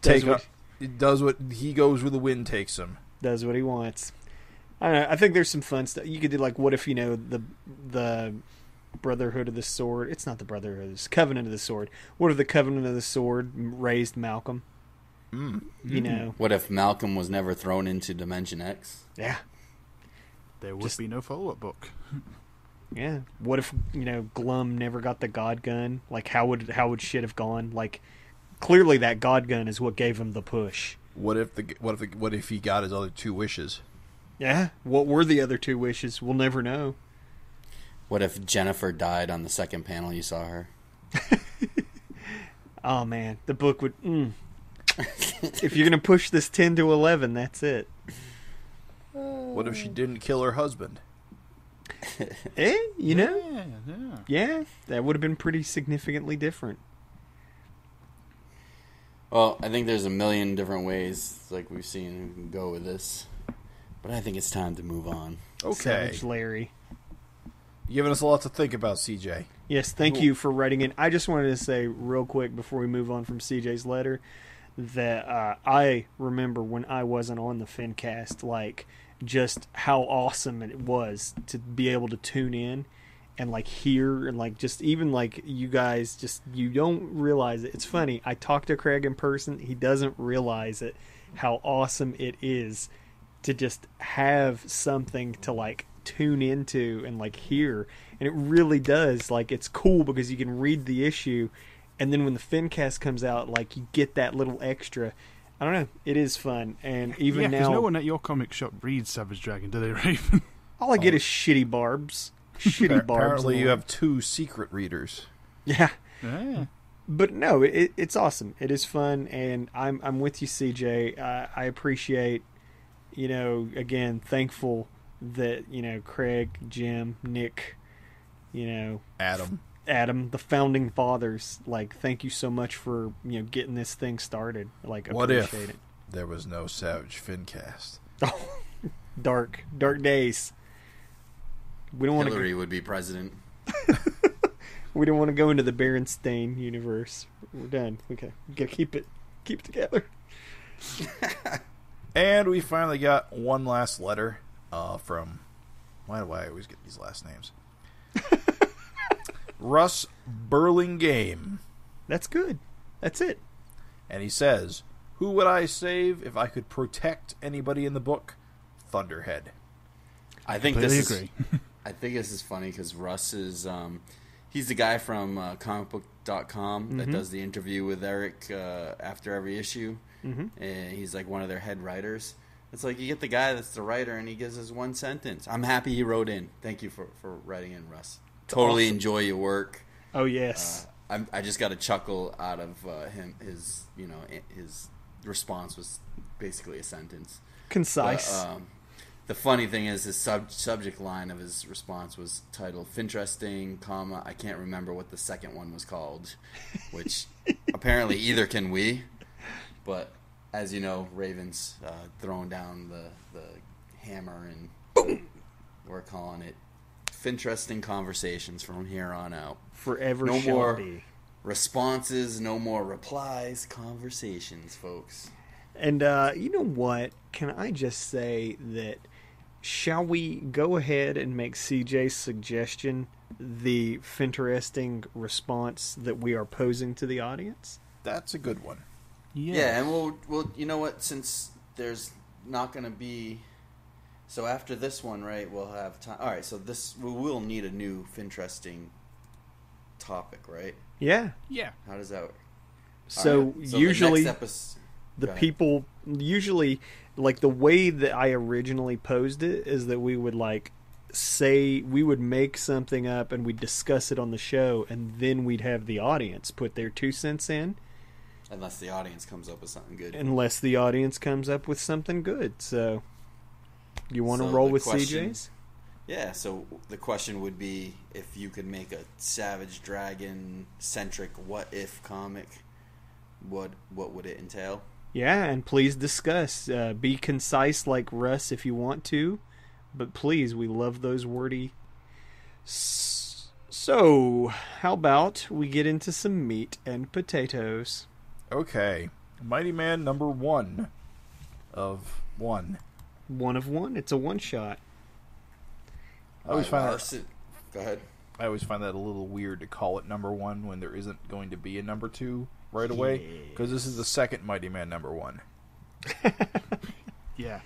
Does what he goes where the wind takes him. Does what he wants. I don't know. I think there's some fun stuff. You could do, like, what if, you know, the Brotherhood of the Sword. It's not the Brotherhood. It's Covenant of the Sword. What if the Covenant of the Sword raised Malcolm? You know. What if Malcolm was never thrown into Dimension X? Yeah. There would be no follow-up book. Yeah. What if, you know, Glum never got the God Gun? Like, how would shit have gone? Like, clearly that God Gun is what gave him the push. What if he got his other 2 wishes? Yeah. What were the other 2 wishes? We'll never know. What if Jennifer died on the second panel you saw her? Oh man, the book would. If you're gonna push this 10 to 11, that's it. What if she didn't kill her husband? You know? Yeah, that would have been pretty significantly different. Well, I think there's a million different ways, like we've seen, we can go with this. But I think it's time to move on. Okay. Savage Larry. You're giving us a lot to think about, CJ. Yes, thank you for writing in. I just wanted to say real quick before we move on from CJ's letter that I remember when I wasn't on the FINcast, like, just how awesome it was to be able to tune in and, like, hear and, like, just even, like, you guys just, you don't realize it. It's funny. I talked to Craig in person. He doesn't realize it, how awesome it is to just have something to, like, tune into and, like, hear. And it really does, like, it's cool because you can read the issue, and then when the FINcast comes out, like, you get that little extra. I don't know, it is fun. And even now, no one at your comic shop reads Savage Dragon, do they, Raven? all I get is shitty barbs. Shitty barbs. Apparently you have 2 secret readers. Yeah. Yeah. But no, it's awesome. It is fun, and I'm with you, CJ. I appreciate, you know, again, thankful that, you know, Craig, Jim, Nick, you know, Adam, the founding fathers, like, thank you so much for, you know, getting this thing started. Like, what appreciate if it. there was no Savage FINcast? Oh, dark days. We don't want Hillary would be president. We don't want to go into the Berenstain universe. We're done. We gotta keep it together. And we finally got one last letter from, why do I always get these last names? Russ Burlingame. That's good. That's it. And he says, who would I save if I could protect anybody in the book? Thunderhead. I think Completely this agree. I think this is funny because Russ is he's the guy from comicbook.com that does the interview with Eric after every issue. And he's like one of their head writers. It's like you get the guy that's the writer and he gives us one sentence. I'm happy he wrote in. Thank you for writing in, Russ. Totally awesome. Enjoy your work. Oh yes. I just got a chuckle out of him. His response was basically a sentence. Concise. But, the funny thing is his subject line of his response was titled "Finteresting, I can't remember what the second one was called," which apparently either can we. But as you know, Raven's throwing down the hammer, and boom, we're calling it Finteresting Conversations from here on out. Forever no shall more be. Responses, no more replies, conversations, folks. And you know what? Can I just say that, shall we go ahead and make CJ's suggestion the Finteresting response that we are posing to the audience? That's a good one. Yeah, and we'll you know what? Since there's not going to be, so after this one, right? We'll have time. All right, so we will need a new Finteresting topic, right? Yeah. Yeah. How does that work? So, right. So usually the next episode, the people usually, like, the way that I originally posed it is that we would, like, say we would make something up and we'd discuss it on the show, and then we'd have the audience put their 2 cents in. Unless the audience comes up with something good. Unless the audience comes up with something good. So, you want to So roll the with question- CJ's? Yeah, so the question would be, if you could make a Savage Dragon-centric what-if comic, what would it entail? Yeah, and please discuss. Be concise like Russ if you want to, but please, we love those wordy. So, how about we get into some meat and potatoes? Okay. Mighty Man number 1 of 1. 1 of 1. It's a one-shot. I always find that Larsen, go ahead. I always find that a little weird to call it number 1 when there isn't going to be a number 2 right away, because this is the second Mighty Man number 1. Yeah.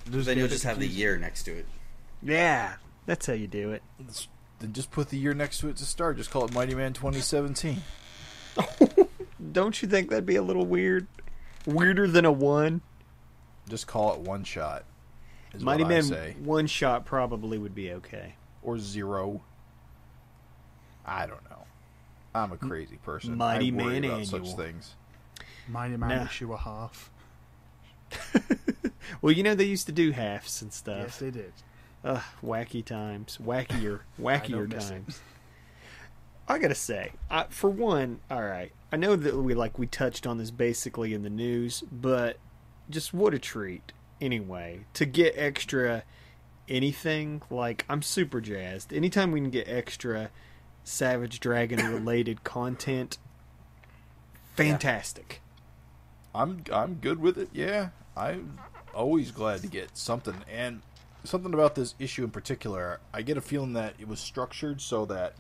Then you'll just have the year next to it. Yeah, that's how you do it. Then just put the year next to it to start. Just call it Mighty Man 2017. Don't you think that'd be a little weird? Weirder than a 1? Just call it one shot. Is Mighty what I Man say. one shot probably would be okay. Or 0. I don't know. I'm a crazy person. Mighty I worry Man about Annual. such things. Mighty Man Nah. issue a half. Well, you know they used to do halves and stuff. Yes, they did. Ugh, wacky times. Wackier don't miss it. times. I gotta say, for one, alright, I know that we touched on this basically in the news, but just what a treat, anyway, to get extra anything. Like, I'm super jazzed. Anytime we can get extra Savage Dragon related content, fantastic. I'm good with it, yeah. I'm always glad to get something. And something about this issue in particular, I get a feeling that it was structured so that...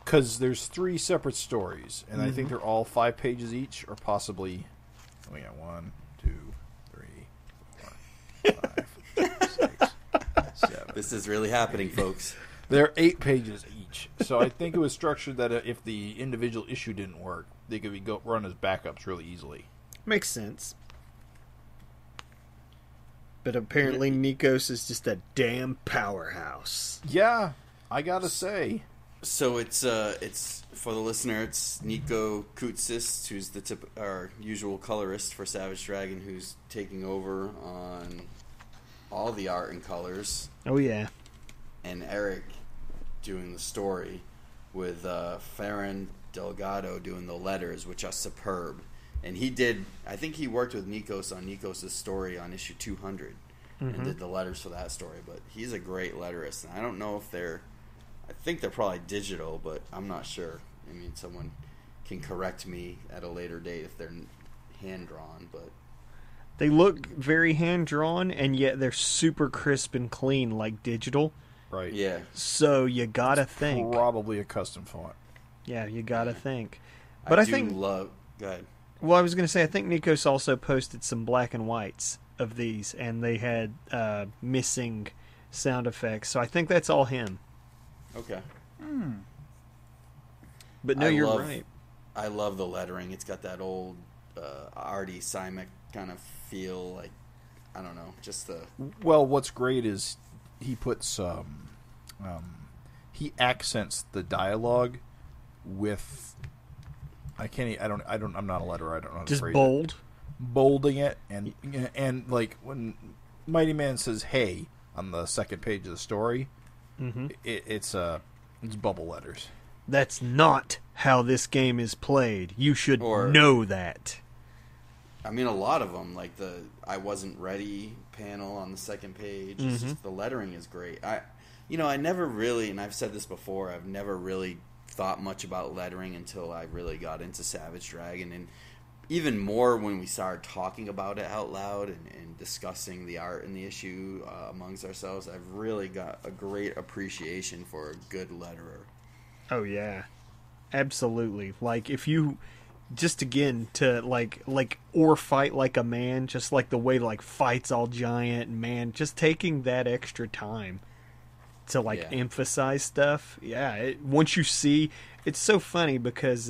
Because there's 3 separate stories, and I think they're all 5 pages each, or possibly... We got 1, 2, 3, 4, 5, 6, 7. This is really happening, folks. They're 8 pages each. So I think it was structured that if the individual issue didn't work, they could be run as backups really easily. Makes sense. But apparently Nikos is just a damn powerhouse. Yeah, I gotta say. So it's for the listener, it's Nico Koutsis, who's our usual colorist for Savage Dragon, who's taking over on all the art and colors, Oh, yeah. and Eric doing the story, with Farron Delgado doing the letters, which are superb. And I think he worked with Nikos on Nikos' story on issue 200 and did the letters for that story. But he's a great letterist, and I don't know if I think they're probably digital, but I'm not sure. I mean, someone can correct me at a later date if they're hand-drawn, but... They look very hand-drawn, and yet they're super crisp and clean like digital. Right. Yeah. So you gotta think. Probably a custom font. Yeah, you gotta think. But I think... Go ahead. Well, I was going to say, I think Nikos also posted some black and whites of these, and they had missing sound effects. So I think that's all him. Okay. But no, you're right. I love the lettering. It's got that old Artie Simek kind of feel. Like, I don't know, just the... Well, what's great is he puts he accents the dialogue with... I'm not a letterer. I don't know how to Just phrase bold. it. Bolding it, and like when Mighty Man says "Hey" on the second page of the story, it's bubble letters. That's not how this game is played. You should Or- know that. I mean, a lot of them, like the "I wasn't ready" panel on the second page. It's just, the lettering is great. I never really, and I've said this before, I've never really thought much about lettering until I really got into Savage Dragon, and even more when we started talking about it out loud and discussing the art in the issue amongst ourselves. I've really got a great appreciation for a good letterer. Oh, yeah. Absolutely. Like, if you... Just again, to, like, or fight like a man, just like the way, like, fight's all giant and man, just taking that extra time to, like, emphasize stuff. Yeah, once you see... It's so funny because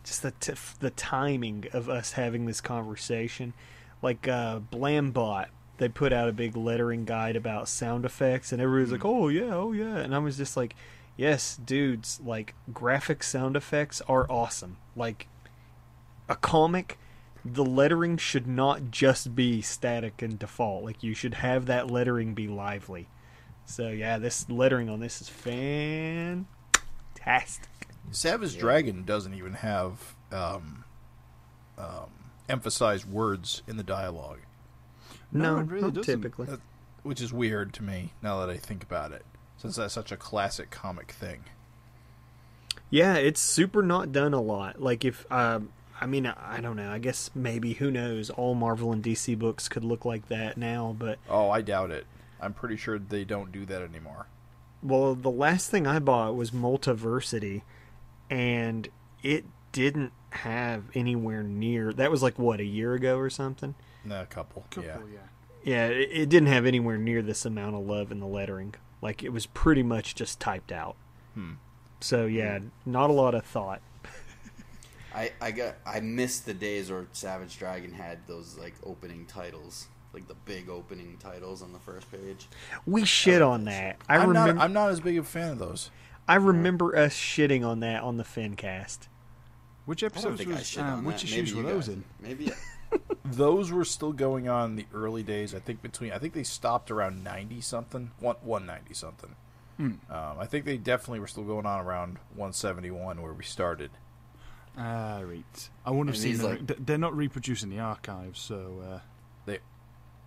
just the timing of us having this conversation. Like, Blambot, they put out a big lettering guide about sound effects, and everybody's like, oh, yeah. And I was just like... Yes, dudes, like, graphic sound effects are awesome. Like, a comic, the lettering should not just be static and default. Like, you should have that lettering be lively. So, yeah, this lettering on this is fantastic. Savage Dragon doesn't even have emphasized words in the dialogue. No, No, it really not doesn't. typically. Which is weird to me, now that I think about it, since that's such a classic comic thing. Yeah, it's super not done a lot. Like, if, I mean, I don't know. I guess maybe, who knows, all Marvel and DC books could look like that now, but... Oh, I doubt it. I'm pretty sure they don't do that anymore. Well, the last thing I bought was Multiversity, and it didn't have anywhere near... That was like, what, a year ago or something? No, a couple, yeah. Yeah, it didn't have anywhere near this amount of love in the lettering. Like, it was pretty much just typed out. So, yeah, not a lot of thought. I missed the days where Savage Dragon had those like opening titles, like the big opening titles on the first page. We shit on that. I'm not as big a fan of those. I remember us shitting on that on the FINcast. Which I don't episodes think I was, shit on which that. issues Maybe were you those guys- in? Maybe. Those were still going on in the early days. I think they stopped around 90 something, 190 something. I think they definitely were still going on around 171 where we started. Right. I wouldn't have And seen these, them. They're not reproducing the archives, so...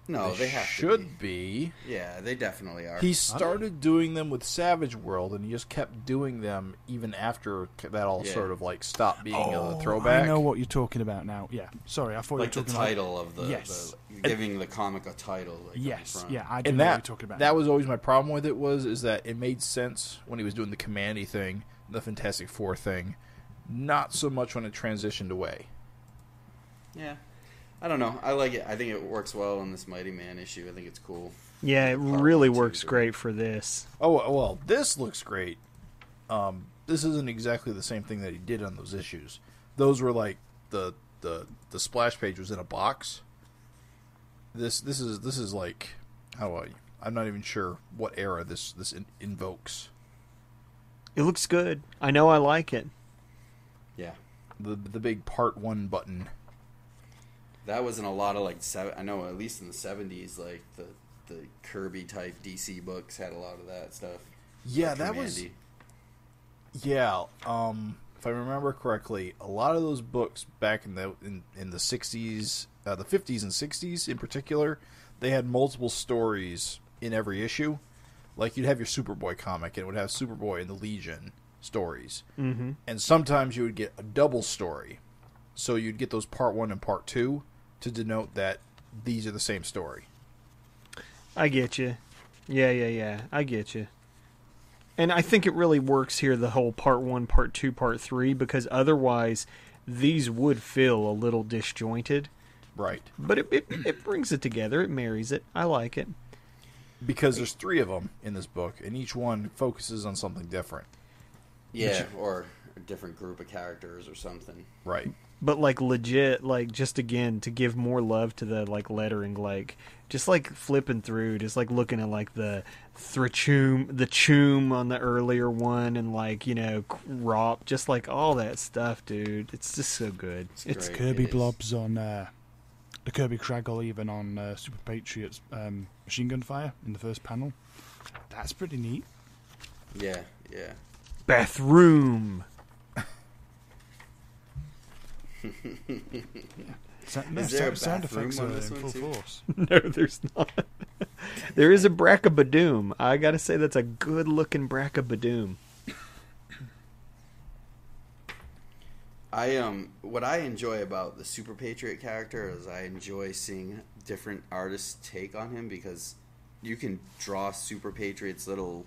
No, they have should to be. Yeah, they definitely are. He started doing them with Savage World, and he just kept doing them even after that all sort of like stopped being a throwback. I know what you're talking about now. Yeah, sorry, I thought like you were the talking title of the, Yes. giving the comic a title. Like, Yes, up front. yeah, I do And know what that you're talking about. that was always my problem with it is that it made sense when he was doing the Commandy thing, the Fantastic Four thing, not so much when it transitioned away. Yeah. I don't know. I like it. I think it works well in this Mighty Man issue. I think it's cool. Yeah, it Part really 1, 2, works 3. great for this. Oh well, this looks great. This isn't exactly the same thing that he did on those issues. Those were like the splash page was in a box. This is like I'm not even sure what era this invokes. It looks good. I know I like it. Yeah. The big part 1 button. That was in a lot of like I know at least in the 70s, like the Kirby type DC books had a lot of that stuff. Yeah, Like that was. Commandy. Yeah, if I remember correctly, a lot of those books back in the 60s, the 50s and 60s in particular, they had multiple stories in every issue. Like you'd have your Superboy comic, and it would have Superboy and the Legion stories, and sometimes you would get a double story. So you'd get those part 1 and part 2 to denote that these are the same story. I get you. Yeah. I get you. And I think it really works here, the whole part 1, part 2, part 3, because otherwise these would feel a little disjointed. Right. But it brings it together. It marries it. I like it. Because there's 3 of them in this book, and each one focuses on something different. Yeah, or a different group of characters or something. Right. But like legit, like just again to give more love to the like lettering, like just like flipping through, just like looking at like the Chum on the earlier one, and like Crop, just like all that stuff, dude. It's just so good. It's great. Kirby It is. blobs on the Kirby Craggle, even on Super Patriot's machine gun fire in the first panel. That's pretty neat. Yeah. Bathroom. Is there a sound bathroom effects on are in this one full too? force. No, there's not. There is a Brackabadoom. I gotta say that's a good looking Brackabadoom. What I enjoy about the Super Patriot character is I enjoy seeing different artists' take on him, because you can draw Super Patriot's little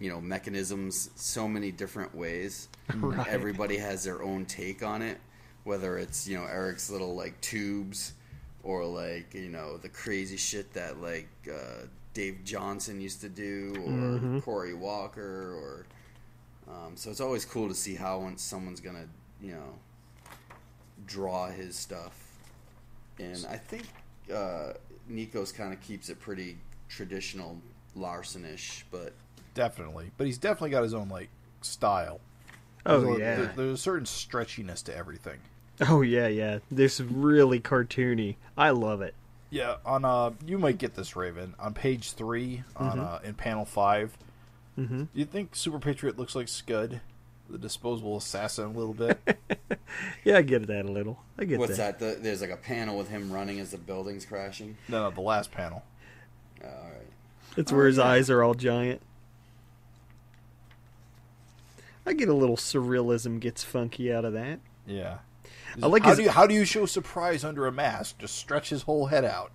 mechanisms so many different ways. Right. Everybody has their own take on it, whether it's Eric's little like tubes, or like the crazy shit that like Dave Johnson used to do, or Corey Walker, or so it's always cool to see how someone's gonna draw his stuff. And I think Nico's kind of keeps it pretty traditional Larsen-ish, but Definitely. But he's definitely got his own, like, style. Oh yeah. There's a certain stretchiness to everything. Oh yeah. This is really cartoony. I love it. Yeah, on you might get this, Raven. On page 3, on in panel 5, do you think Super Patriot looks like Scud, the disposable assassin, a little bit? Yeah, I get that a little. I get What's that. There's like a panel with him running as the building's crashing. No, the last panel. All right. It's where his eyes are all giant. I get a little surrealism gets funky out of that. Yeah. I like how do you show surprise under a mask? Just stretch his whole head out.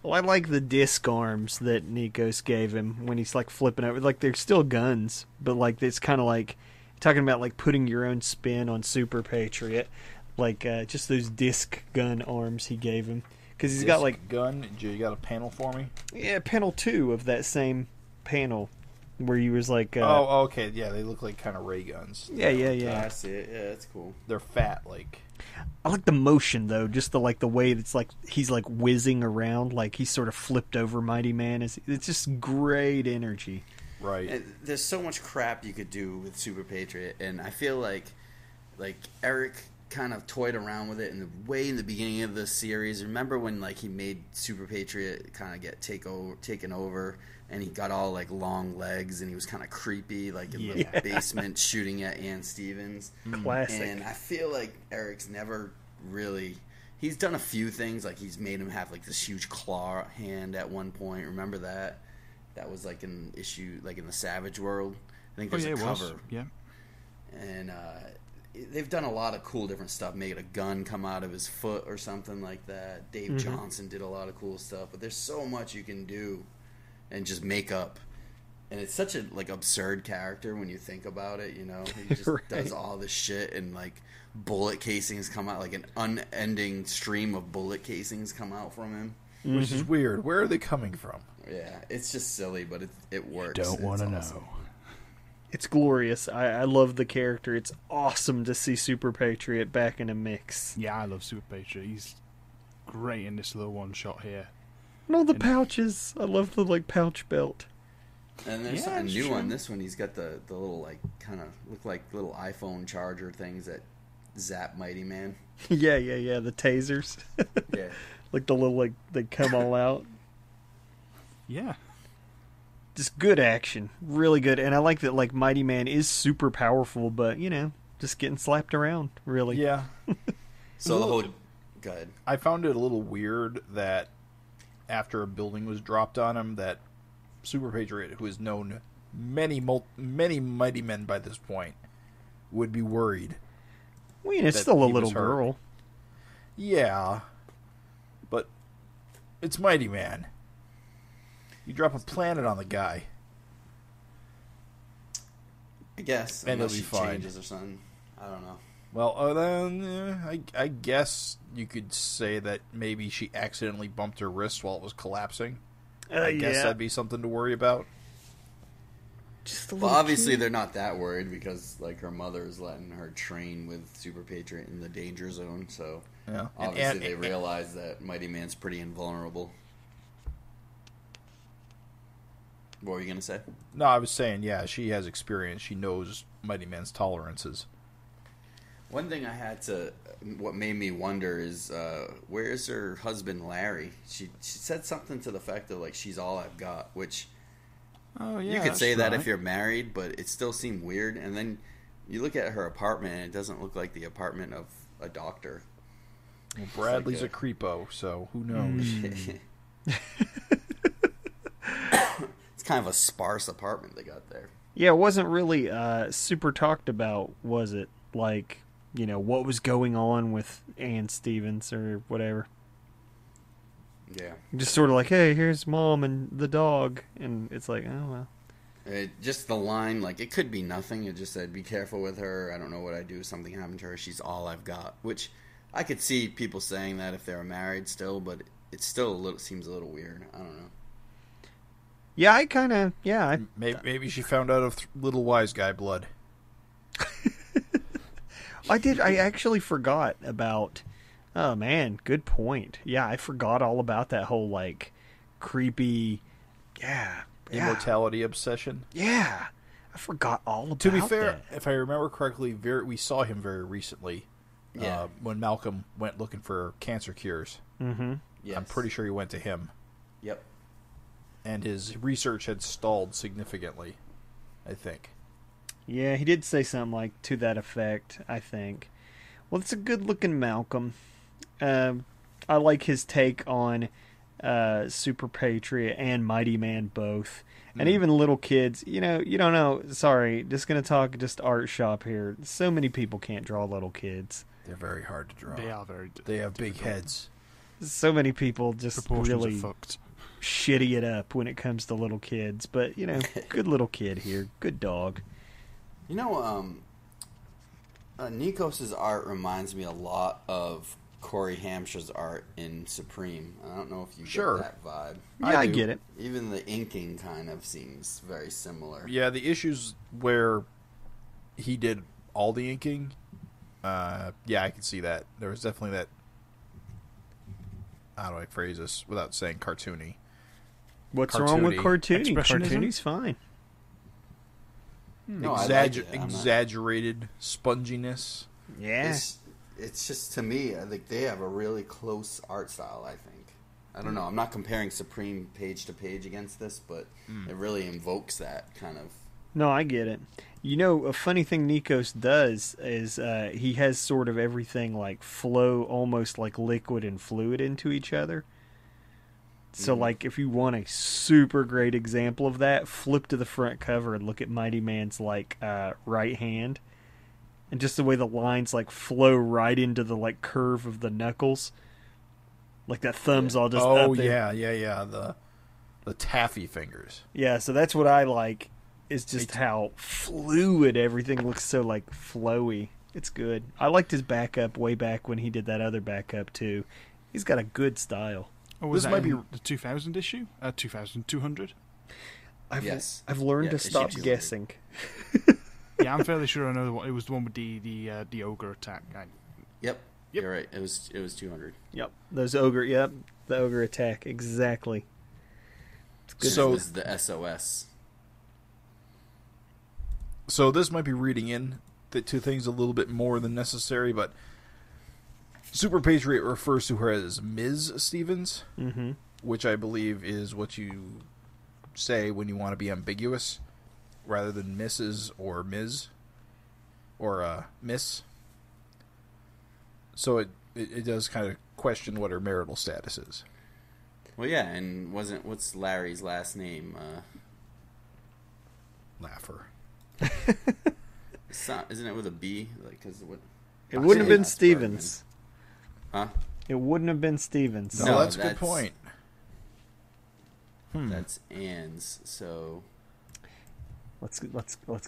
Well, I like the disc arms that Nikos gave him when he's like flipping over. Like they're still guns, but like it's kind of like talking about like putting your own spin on Super Patriot. Like just those disc gun arms he gave him because he's got like gun. You got a panel for me? Yeah, panel 2 of that same panel where he was like. Oh, okay, yeah, they look like kind of ray guns. Yeah. I see it. Yeah, that's cool. They're fat, like. I like the motion though, just the way that's like he's like whizzing around, like he's sort of flipped over Mighty Man. It's just great energy. Right. And there's so much crap you could do with Super Patriot, and I feel like Eric kind of toyed around with it in the beginning of the series. Remember when like he made Super Patriot kind of get taken over, and he got all like long legs, and he was kind of creepy, like in the basement shooting at Ann Stevens. Classic. And I feel like Eric's never really. He's done a few things, like he's made him have like this huge claw hand at one point. Remember that? That was like an issue, like in the Savage World. I think there's a cover. Yeah. And they've done a lot of cool different stuff. Made a gun come out of his foot or something like that. Dave Johnson did a lot of cool stuff. But there's so much you can do and just make up. And it's such a like absurd character when you think about it, you know. He just does all this shit, and like bullet casings come out, like an unending stream of bullet casings come out from him. Which is weird. Where are they coming from? Yeah, it's just silly, but it works. Don't want to awesome. know. It's glorious. I love the character. It's awesome to see Super Patriot back in a mix. Yeah, I love Super Patriot. He's great in this little one shot here. And all the pouches. I love the like pouch belt. And there's something new on this one. He's got the little like kind of look like little iPhone charger things that zap Mighty Man. Yeah. The tasers. Yeah. Like the little like they come all out. Yeah. Just good action, really good, and I like that. Like Mighty Man is super powerful, but you know, just getting slapped around, really. Yeah. So the whole, go ahead. I found it a little weird that after a building was dropped on him, that Super Patriot, who has known many Mighty Men by this point, would be worried. I mean, it's still a he little was hurt. girl. Yeah, but it's Mighty Man. You drop a planet on the guy. I guess. And Unless it'll be she fine. changes or something. I don't know. Well, then I guess you could say that maybe she accidentally bumped her wrist while it was collapsing. I guess that'd be something to worry about. Just a Well, little obviously kid. they're not that worried because like her mother is letting her train with Super Patriot in the danger zone. So Yeah. obviously they realize that Mighty Man's pretty invulnerable. What were you gonna say? No, I was saying, yeah, she has experience. She knows Mighty Man's tolerances. One thing I had to, what made me wonder is, where's her husband Larry? She said something to the effect of like she's all I've got, which Oh yeah. you could say that right. if you're married, but it still seemed weird. And then you look at her apartment, and it doesn't look like the apartment of a doctor. Well, Bradley's like a creepo, so who knows? It's kind of a sparse apartment they got there. Yeah, it wasn't really super talked about, was it? Like, you know, what was going on with Ann Stevens or whatever. Yeah. Just sort of like, hey, here's Mom and the dog. And it's like, oh, well. Just the line, like, it could be nothing. It just said, be careful with her. I don't know what I do if something happened to her. She's all I've got. Which I could see people saying that if they were married still, but it still seems a little weird. I don't know. Yeah, I kind of, yeah. Maybe she found out of Little Wise Guy blood. I actually forgot about, oh man, good point. Yeah, I forgot all about that whole, like, creepy, Immortality obsession. Yeah. I forgot all about To be fair, that. if I remember correctly, we saw him very recently Yeah. when Malcolm went looking for cancer cures. Mm-hmm. Yes. I'm pretty sure he went to him. Yep. And his research had stalled significantly, I think. Yeah, he did say something like to that effect, I think. Well, it's a good-looking Malcolm. I like his take on Super Patriot and Mighty Man both. And even little kids, you don't know. Sorry, just going to talk just art shop here. So many people can't draw little kids. They're very hard to draw. They are very. They have big difficult. heads. So many people just Proportions really are fucked. shitty it up when it comes to little kids. But, good little kid here. Good dog. Nikos' art reminds me a lot of Corey Hampshire's art in Supreme. I don't know if you Sure. get that vibe. Yeah, I do. get it. Even the inking kind of seems very similar. Yeah, the issues where he did all the inking, I can see that. There was definitely that, how do I phrase this without saying cartoony? What's wrong with cartoony? Expressionism? Cartoony's fine. No, I like it. I'm not- Exaggerated sponginess. Yeah. It's just, to me, I think they have a really close art style, I think. I don't know. I'm not comparing Supreme page to page against this, but it really invokes that kind of... No, I get it. A funny thing Nikos does is he has sort of everything like flow almost like liquid and fluid into each other. So, like, if you want a super great example of that, flip to the front cover and look at Mighty Man's, like, right hand. And just the way the lines, like, flow right into the, like, curve of the knuckles. Like, that thumb's all just up there. yeah. The taffy fingers. Yeah, so that's what I like, is just how fluid everything looks, so, like, flowy. It's good. I liked his backup way back when he did that other backup, too. He's got a good style. Oh, was This that might be- in the 2000 issue? 2200? Yes. I've learned to issue stop 200. guessing. Yeah, I'm fairly sure I know it was the one with the ogre attack. Yep. You're right. It was 200. Yep, the ogre attack, exactly. It's good. So So- it was the SOS. So this might be reading in to things a little bit more than necessary, but Super Patriot refers to her as Ms. Stevens, which I believe is what you say when you want to be ambiguous, rather than Mrs. or Ms. or Miss. So it does kind of question what her marital status is. Well, yeah, and what's Larry's last name? Laugher. Isn't it with a B? Like, 'cause what? It wouldn't have been That's Stevens. Huh? It wouldn't have been Stevens. No, No, that's a good that's- point. That's Ann's. So Let's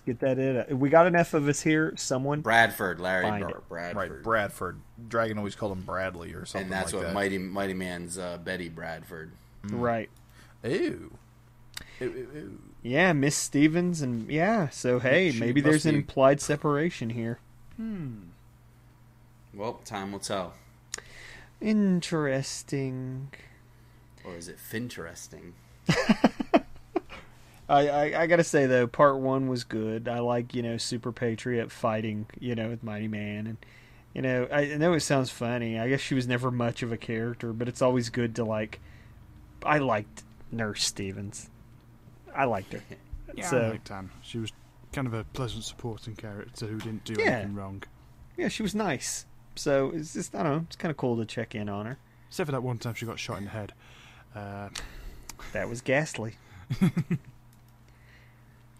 get that in. We got enough of us here. Someone. Larry Find it. Bradford. Right, Bradford. Dragon always called him Bradley or something And that's like what that. Mighty Man's Betty Bradford. Right. Ew. Ew. Yeah, Miss Stevens, and yeah. So hey, She maybe must there's an be- implied separation here. Well, time will tell. Interesting. Or is it finteresting? I gotta say though, part one was good. I like Super Patriot fighting with Mighty Man, and I know it sounds funny. I guess she was never much of a character, but it's always good to like. I liked Nurse Stevens. I liked her. Yeah, So I liked Anne. She was kind of a pleasant supporting character who didn't do Yeah. anything wrong. yeah, she was nice. So it's just I don't know. It's kind of cool to check in on her. Except for that one time she got shot in the head. That was ghastly.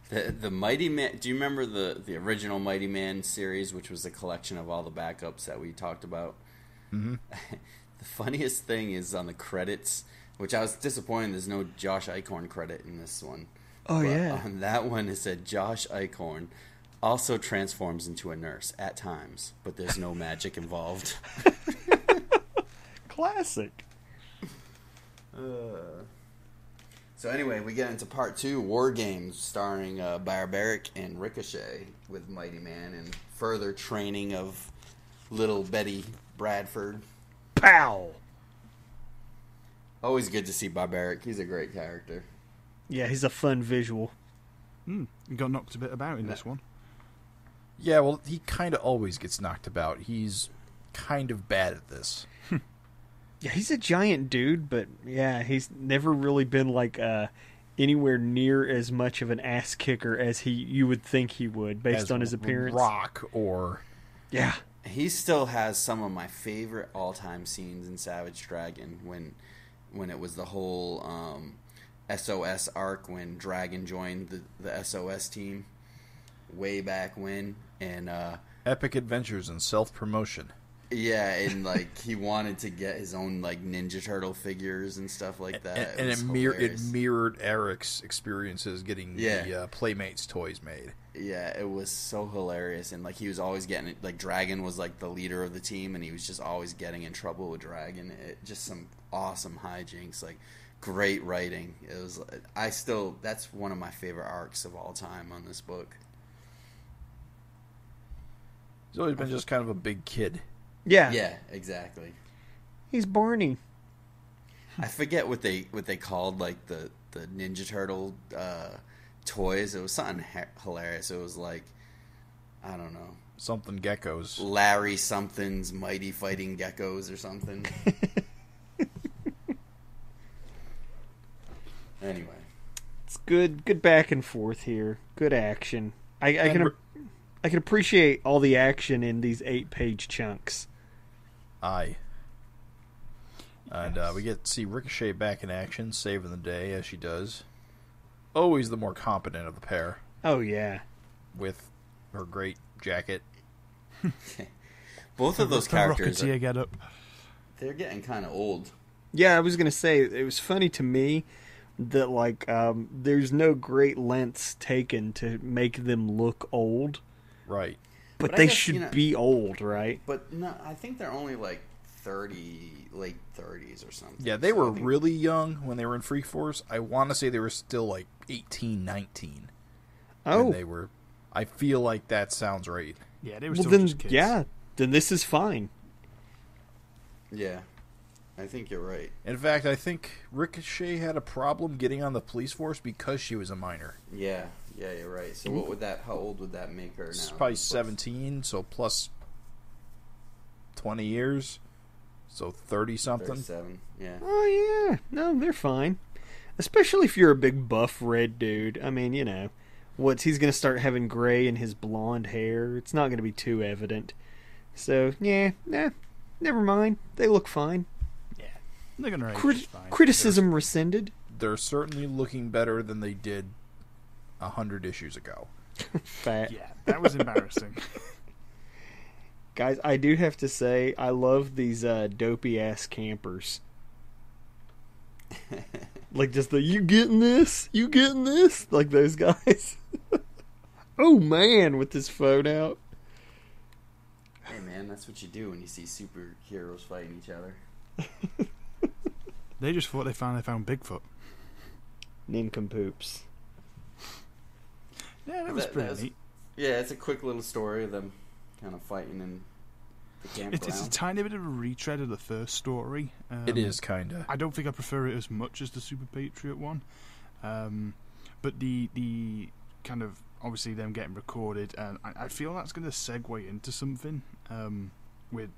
The Mighty Man. Do you remember the original Mighty Man series, which was a collection of all the backups that we talked about? Mm-hmm. The funniest thing is on the credits, which I was disappointed. There's no Josh Eichhorn credit in this one. Oh But yeah. on that one, it said Josh Eichhorn also transforms into a nurse at times, but there's no magic involved. Classic. So anyway, we get into part 2, War Games, starring Barbaric and Ricochet with Mighty Man and further training of little Betty Bradford. Pow. Always good to see Barbaric. He's a great character. Yeah, he's a fun visual. He got knocked a bit about in this one. Yeah, well, he kind of always gets knocked about. He's kind of bad at this. Yeah, he's a giant dude, but yeah, he's never really been like anywhere near as much of an ass kicker as you would think he would, based on his appearance. Rock or yeah, he still has some of my favorite all-time scenes in Savage Dragon when it was the whole SOS arc when Dragon joined the SOS team way back when, and epic adventures and self-promotion. Yeah, and like he wanted to get his own like Ninja Turtle figures and stuff like that. And it mirrored Eric's experiences getting the Playmates toys made. Yeah, it was so hilarious, and like he was always getting like Dragon was like the leader of the team, and he was just always getting in trouble with Dragon. Just some awesome hijinks, like great writing. It was that's one of my favorite arcs of all time on this book. He's always been just kind of a big kid. Yeah. Yeah, exactly. He's Barney. I forget what they called like the Ninja Turtle toys. It was something hilarious. It was like, I don't know, something geckos. Larry something's Mighty Fighting Geckos or something. Anyway, it's good back and forth here. Good action. I can appreciate all the action in these 8-page chunks. Aye. And we get to see Ricochet back in action, saving the day, as she does. Always the more competent of the pair. Oh, yeah. With her great jacket. Both of those characters, they're getting kind of old. Yeah, I was going to say, it was funny to me that, like, there's no great lengths taken to make them look old. Right. But they should be old, right? But no, I think they're only like 30, late 30s or something. Yeah, they were really young when they were in Freak Force. I want to say they were still like 18, 19. Oh. When they were. I feel like that sounds right. Yeah, they were still just kids. Yeah, then this is fine. Yeah, I think you're right. In fact, I think Ricochet had a problem getting on the police force because she was a minor. Yeah, you're right. So how old would that make her now? She's probably 17, so plus 20 years. So 30-something. 37, yeah. Oh, yeah. No, they're fine. Especially if you're a big buff red dude. I mean, you know, he's going to start having gray in his blonde hair. It's not going to be too evident. So, never mind. They look fine. Yeah. They're going to age fine. Criticism rescinded. They're certainly looking better than they did 100 issues ago. Fat. Yeah, that was embarrassing. Guys, I do have to say, I love these dopey-ass campers. Like, just you getting this? You getting this? Like those guys. Oh, man, with this phone out. Hey, man, that's what you do when you see superheroes fighting each other. They just thought they found Bigfoot. Nincompoops. Yeah, that was pretty neat. Yeah, it's a quick little story of them kind of fighting in the campground. It's a tiny bit of a retread of the first story. It is, kind of. I don't think I prefer it as much as the Super Patriot one. But the kind of, obviously them getting recorded, and I feel that's going to segue into something with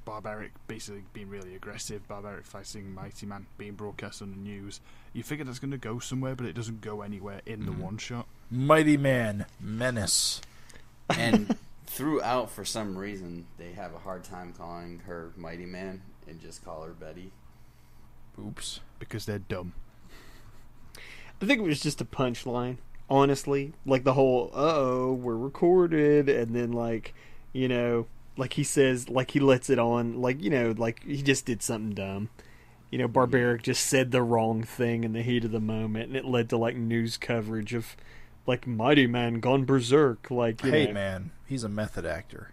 Barbaric basically being really aggressive, Barbaric fighting Mighty Man being broadcast on the news. You figure that's going to go somewhere, but it doesn't go anywhere in the one shot. Mighty Man, menace. And throughout, for some reason, they have a hard time calling her Mighty Man and just call her Betty. Oops. Because they're dumb. I think it was just a punchline, honestly. Like the whole, we're recorded, and then like, you know, like he says, like he lets it on, like, you know, like he just did something dumb. You know, Barbaric just said the wrong thing in the heat of the moment, and it led to like news coverage of like Mighty Man gone berserk. Like, you know. Man, he's a method actor.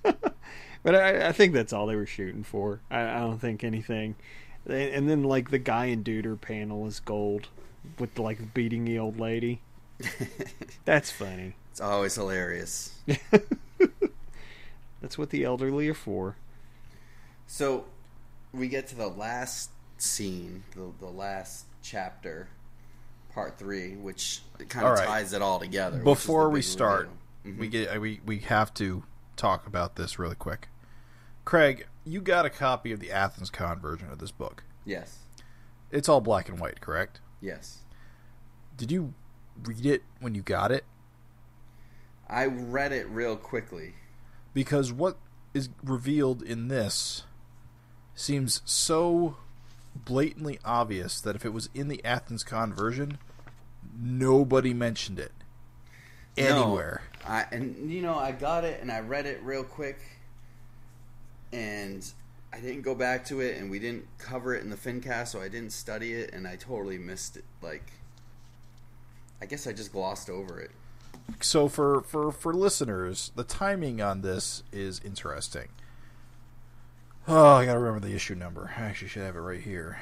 But I think that's all they were shooting for. I don't think anything. And then like the Guy and Duder panel is gold with like beating the old lady. That's funny. It's always hilarious. That's what the elderly are for. So we get to the last scene, the last chapter, part 3, which kind of ties it all together. Before we start, we have to talk about this really quick. Craig, you got a copy of the Athenscon version of this book. Yes. It's all black and white, correct? Yes. Did you read it when you got it? I read it real quickly. Because what is revealed in this seems so blatantly obvious that if it was in the Athenscon version, nobody mentioned it anywhere. No, I got it and I read it real quick, and I didn't go back to it, and we didn't cover it in the FINcast, so I didn't study it, and I totally missed it. Like, I guess I just glossed over it. So for listeners, the timing on this is interesting. Oh, I gotta remember the issue number. I actually should have it right here.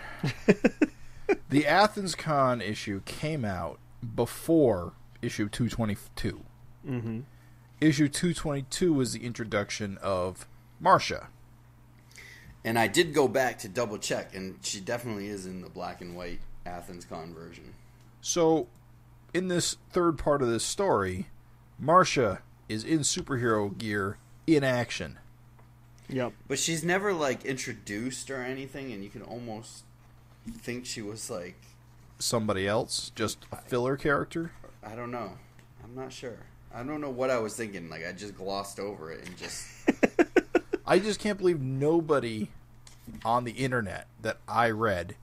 The Athenscon issue came out before issue 222. Mm-hmm. Issue 222 was the introduction of Marcia. And I did go back to double check, and she definitely is in the black and white Athenscon version. So, in this third part of this story, Marcia is in superhero gear in action. Yep. But she's never, like, introduced or anything, and you can almost think she was, like... Somebody else? Just a filler character? I don't know. I'm not sure. I don't know what I was thinking. Like, I just glossed over it and just... I just can't believe nobody on the internet that I read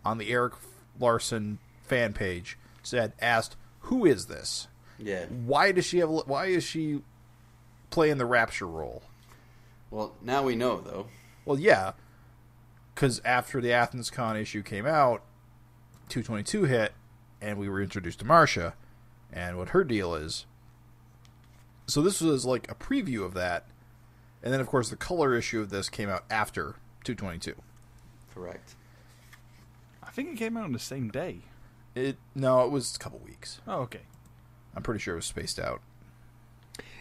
on the Eric Larsen fan page asked, who is this? Yeah. Why is she playing the Rapture role? Well, now we know, though. Well, yeah, because after the Athenscon issue came out, 222 hit, and we were introduced to Marcia, and what her deal is. So this was like a preview of that, and then, of course, the color issue of this came out after 222. Correct. I think it came out on the same day. No, it was a couple weeks. Oh, okay. I'm pretty sure it was spaced out.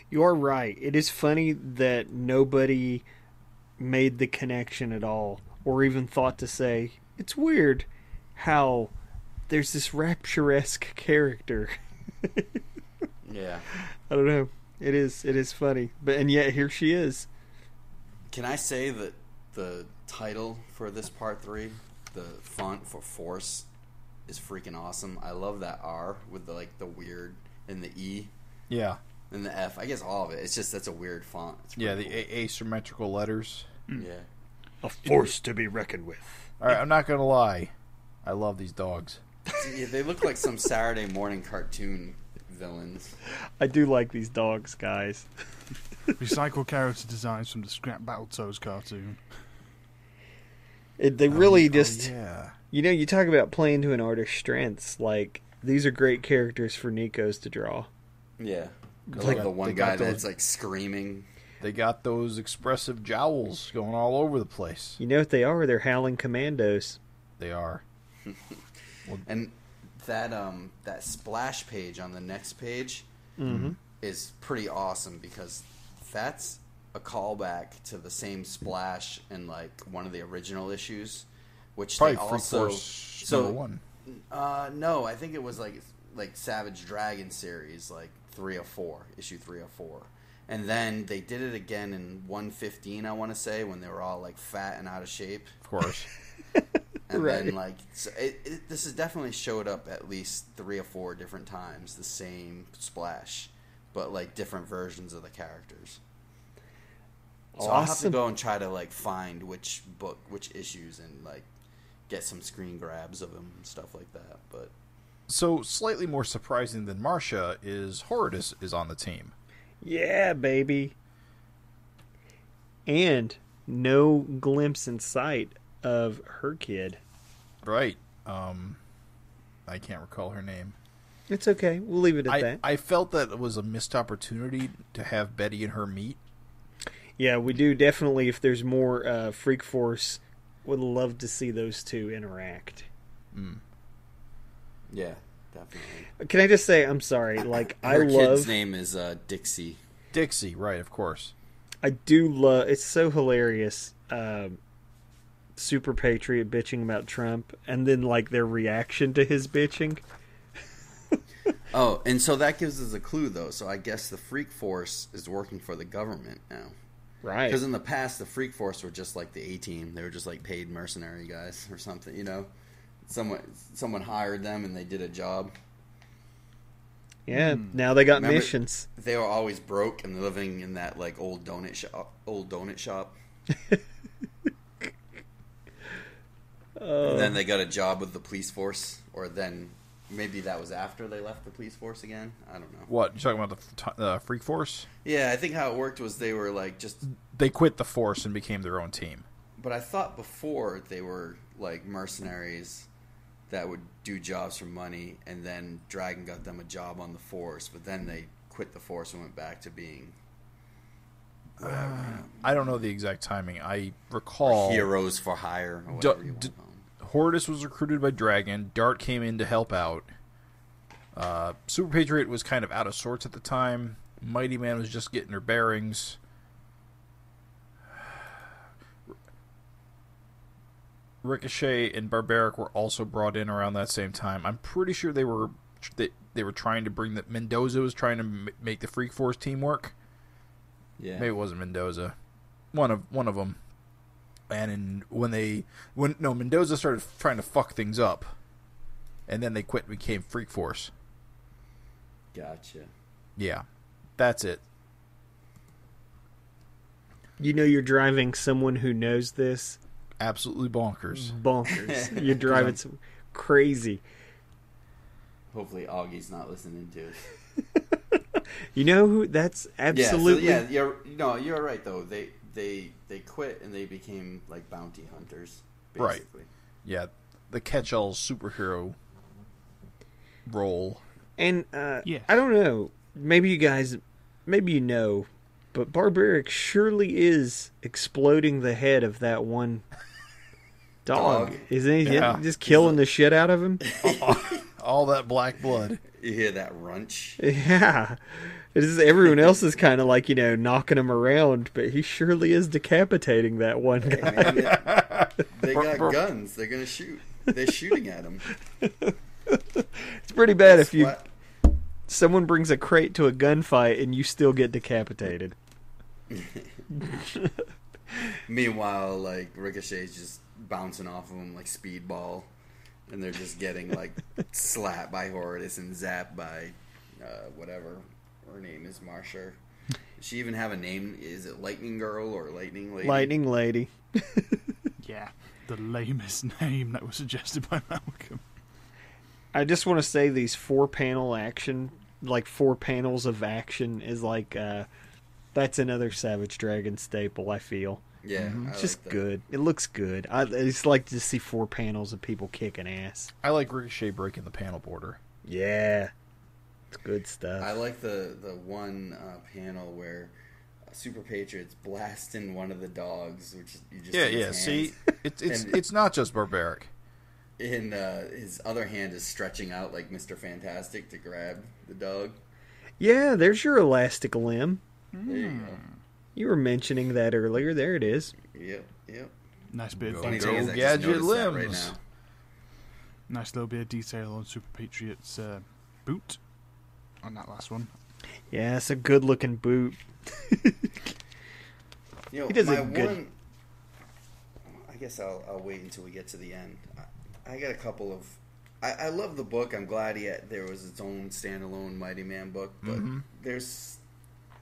You are right. It is funny that nobody made the connection at all, or even thought to say, it's weird how there's this Rapture-esque character. Yeah. I don't know. It is funny. And yet here she is. Can I say that the title for this part 3, the font for Force, is freaking awesome. I love that R with the weird and the E. Yeah. And the F. I guess all of it. It's just that's a weird font. Yeah, the asymmetrical letters. Yeah. A force to be reckoned with. All right, I'm not going to lie. I love these dogs. Yeah, they look like some Saturday morning cartoon villains. I do like these dogs, guys. Recycle character designs from the Scrap Battletoads cartoon. They really just... yeah. You know, you talk about playing to an artist's strengths. Like, these are great characters for Nikos to draw. Yeah. Like the one they guy got those- that's like screaming. They got those expressive jowls going all over the place. You know what they are? They're howling commandos. They are. And that splash page on the next page is pretty awesome because that's a callback to the same splash in like one of the original issues, which Probably they Freak also Force #1. no, I think it was like Savage Dragon series, like 304, issue 304. And then they did it again in 115, I want to say, when they were all like fat and out of shape. Of course. And Right. then like this has definitely showed up at least 3 or 4 different times, the same splash, but like different versions of the characters. So I'll have to Awesome. go and try to like find which issues, and like get some screen grabs of them and stuff like that. But So, slightly more surprising than Marcia is Horridus is on the team. Yeah, baby. And no glimpse in sight of her kid. Right. I can't recall her name. It's okay. We'll leave it at that. I felt that it was a missed opportunity to have Betty and her meet. Yeah, we do definitely. If there's more Freak Force, would love to see those two interact. yeah, definitely. Can I just say, I'm sorry. Like Her I kid's love name is Dixie. Dixie, right, of course. I do love. It's so hilarious. Super Patriot bitching about Trump, and then like their reaction to his bitching. Oh, and so that gives us a clue, though. So I guess the Freak Force is working for the government now. Right. Because in the past, the Freak Force were just like the A-Team. They were just like paid mercenary guys or something, you know? Someone hired them and they did a job. Yeah, now they got Remember, missions. They were always broke and living in that like old donut shop. And then they got a job with the police force, or then maybe that was after they left the police force again. I don't know. What, you talking about the Freak Force? Yeah, I think how it worked was they were like just... They quit the force and became their own team. But I thought before they were like mercenaries that would do jobs for money, and then Dragon got them a job on the force, but then they quit the force and went back to being whatever. You know, I don't know the exact timing. I recall... heroes for hire, or whatever you want to call them. Hortus was recruited by Dragon. Dart came in to help out. Super Patriot was kind of out of sorts at the time. Mighty Man was just getting her bearings. Ricochet and Barbaric were also brought in around that same time. I'm pretty sure they were trying to bring that. Mendoza was trying to make the Freak Force team work. Yeah, maybe it wasn't Mendoza. One of them. And when Mendoza started trying to fuck things up, and then they quit and became Freak Force. Gotcha. Yeah, that's it. You know you're driving someone who knows this. Absolutely bonkers. You're driving some crazy. Hopefully Augie's not listening to it. You know who? That's absolutely... you're right, though. They quit and they became like bounty hunters, basically. Right. Yeah, the catch-all superhero role. And Yes. I don't know. Maybe you know, but Barbaric surely is exploding the head of that one dog. Isn't he? Yeah. Just killing the shit out of him? All that black blood. You hear that runch? Yeah. Everyone else is kind of like, knocking him around, but he surely is decapitating that one guy. Man, they got guns. They're gonna shoot. They're shooting at him. It's pretty bad if someone brings a crate to a gunfight and you still get decapitated. Meanwhile, like Ricochet's just bouncing off of him like speedball, and they're just getting like slapped by Hortus and zapped by whatever her name is, Marsha. Does she even have a name? Is it Lightning Girl or Lightning Lady? Lightning Lady. Yeah, the lamest name that was suggested by Malcolm. I just want to say these 4 panels of action is like that's another Savage Dragon staple, I feel. Yeah, It's just good. It looks good. I just like to see 4 panels of people kicking ass. I like Ricochet breaking the panel border. Yeah. It's good stuff. I like the one panel where Super Patriot's blasting one of the dogs, which you just see his hands. See, it's not just Barbaric. And his other hand is stretching out like Mr. Fantastic to grab the dog. Yeah, there's your elastic limb. There you go. You were mentioning that earlier. There it is. Yep. Nice bit of Funny detail. thing is I just Gadget noticed that right limbs. now. Nice little bit of detail on Super Patriot's boot on that last one. Yeah, it's a good looking boot. You He does know, a good- one. I guess I'll wait until we get to the end. I got a couple of. I love the book. I'm glad there was its own standalone Mighty Man book, but there's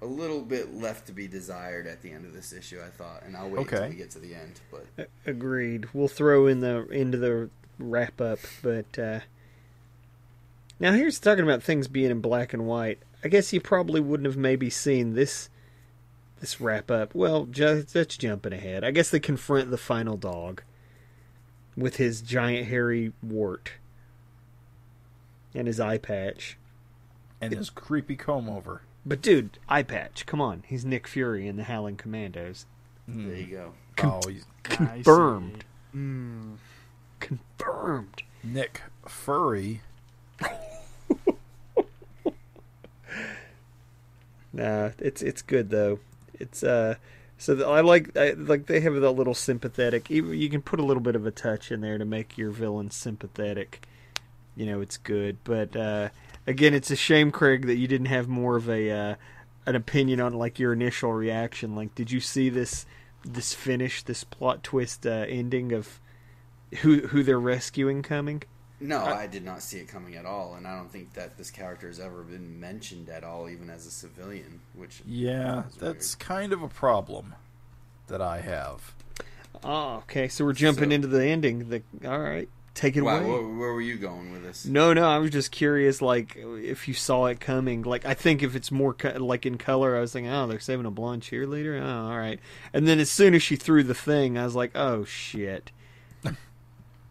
a little bit left to be desired at the end of this issue, I thought, and I'll wait until we get to the end. But Agreed. We'll throw into the wrap up, but now here's talking about things being in black and white. I guess you probably wouldn't have maybe seen this wrap up. Well, that's jumping ahead. I guess they confront the final dog with his giant hairy wart and his eye patch And his creepy comb over. But dude, eye patch, come on, he's Nick Fury in the Howling Commandos. there you go. He's Confirmed. Confirmed. Nick Furry. Nah, it's good though. It's I like they have that little sympathetic. You can put a little bit of a touch in there to make your villain sympathetic. It's good. But again, it's a shame, Craig, that you didn't have more of a an opinion on like your initial reaction. Like, did you see this plot twist ending of who they're rescuing coming? No, I did not see it coming at all, and I don't think that this character has ever been mentioned at all, even as a civilian. Which that's kind of a problem that I have. Oh, okay. So we're jumping into the ending. All right, take it away. Where were you going with this? No, I was just curious, like, if you saw it coming. Like, I think if it's more like in color, I was thinking, oh, they're saving a blonde cheerleader. Oh, all right. And then as soon as she threw the thing, I was like, oh shit.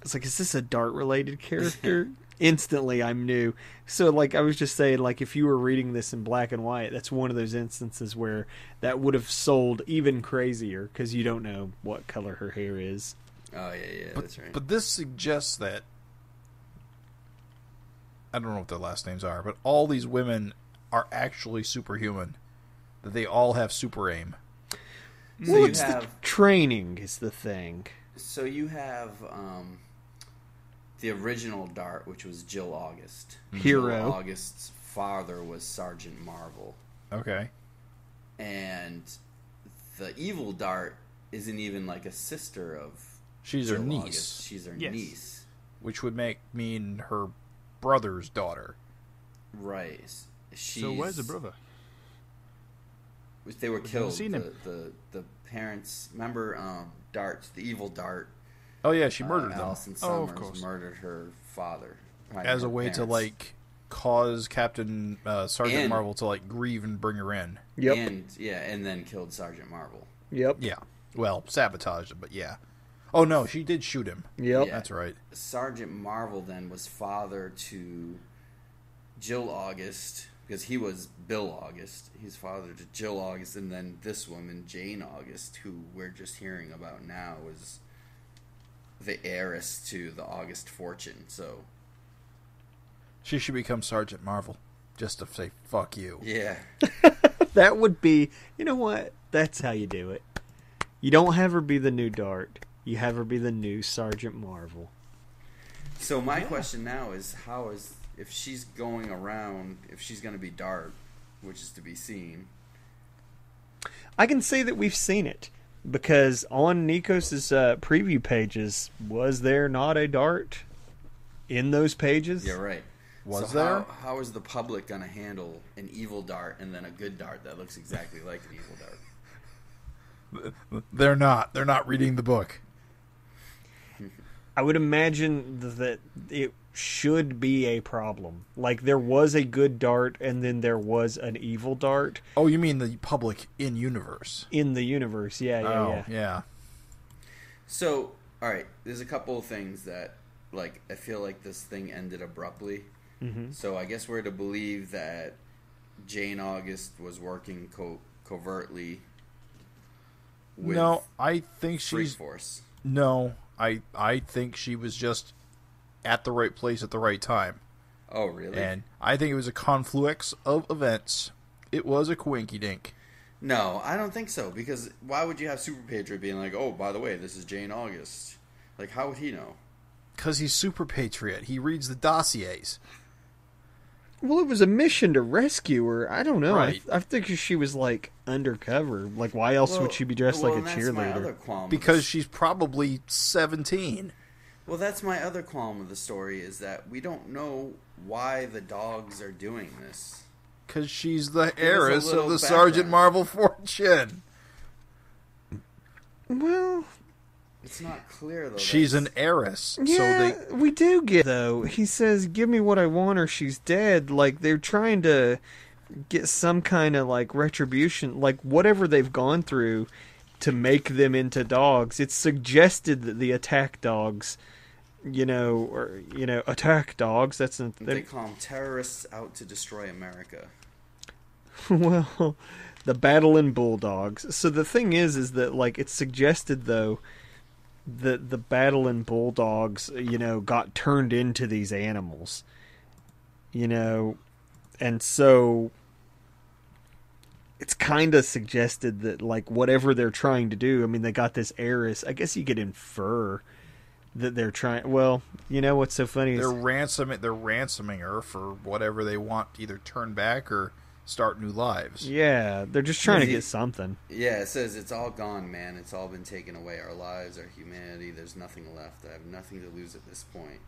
It's like, is this a Dart-related character? Instantly, I'm new. So, like, I was just saying, like, if you were reading this in black and white, that's one of those instances where that would have sold even crazier, because you don't know what color her hair is. Oh, yeah, that's right. But this suggests that, I don't know what their last names are, but all these women are actually superhuman. That they all have super aim. So well, the training is the thing. So you have the original Dart, which was Jill August. Hero. Jill August's father was Sergeant Marvel. Okay. And the evil Dart isn't even like a sister of She's Jill her niece. August. She's her niece. Which would mean her brother's daughter. Right. So where's the brother? They were killed. Seen him. The parents, remember Dart, the evil Dart. Oh yeah, she murdered them. Allison Summers murdered her father. As a way to like cause Captain Sergeant Marvel to like grieve and bring her in. Yep. And then killed Sergeant Marvel. Yep. Yeah. Well, sabotaged him, but yeah. Oh no, she did shoot him. Yep. Yeah. That's right. Sergeant Marvel then was father to Jill August, because he was Bill August. He's father to Jill August, and then this woman, Jane August, who we're just hearing about now, is the heiress to the August fortune. So She should become Sergeant Marvel, just to say fuck you. yeah. That would be, you know what? That's how you do it. You don't have her be the new Dart. You have her be the new Sergeant Marvel. So my question now is, if she's going around, if she's going to be Dart, which is to be seen. I can say that we've seen it, because on Nikos's preview pages, was there not a Dart in those pages? Yeah, right. Was so there? How is the public going to handle an evil Dart and then a good Dart that looks exactly like an evil Dart? They're not. They're not reading the book. I would imagine that it should be a problem. Like, there was a good Dart, and then there was an evil Dart. Oh, you mean the public in universe? In the universe, yeah. So, all right, there's a couple of things that, like, I feel like this thing ended abruptly. Mm-hmm. So I guess we're to believe that Jane August was working covertly with I think Freak Force. No, I think she was just at the right place at the right time. Oh, really? And I think it was a confluence of events. It was a coinky-dink. No, I don't think so, because why would you have Super Patriot being like, oh, by the way, this is Jane August? Like, how would he know? Because he's Super Patriot. He reads the dossiers. Well, it was a mission to rescue her. I don't know. Right. I think she was, like, undercover. Like, why else would she be dressed like a that's cheerleader? My other qualm because she's probably 17. Well, that's my other qualm of the story, is that we don't know why the dogs are doing this. Because she's the heiress of the background. Sergeant Marvel fortune. Well, it's not clear, though. She's an heiress. Yeah, we do get, though. He says, give me what I want or she's dead. Like, they're trying to get some kind of, like, retribution. Like, whatever they've gone through to make them into dogs. It's suggested that the attack dogs, attack dogs. They call them terrorists out to destroy America. Well, the battling bulldogs. So the thing is that, like, it's suggested, though, that the battling bulldogs, got turned into these animals. And so it's kind of suggested that, like, whatever they're trying to do, I mean, they got this heiress. I guess you could infer that they're trying. Well, what's so funny is they're ransoming her for whatever they want, either turn back or start new lives. Yeah, they're just trying to get something. Yeah, it says it's all gone, man. It's all been taken away. Our lives, our humanity. There's nothing left. I have nothing to lose at this point.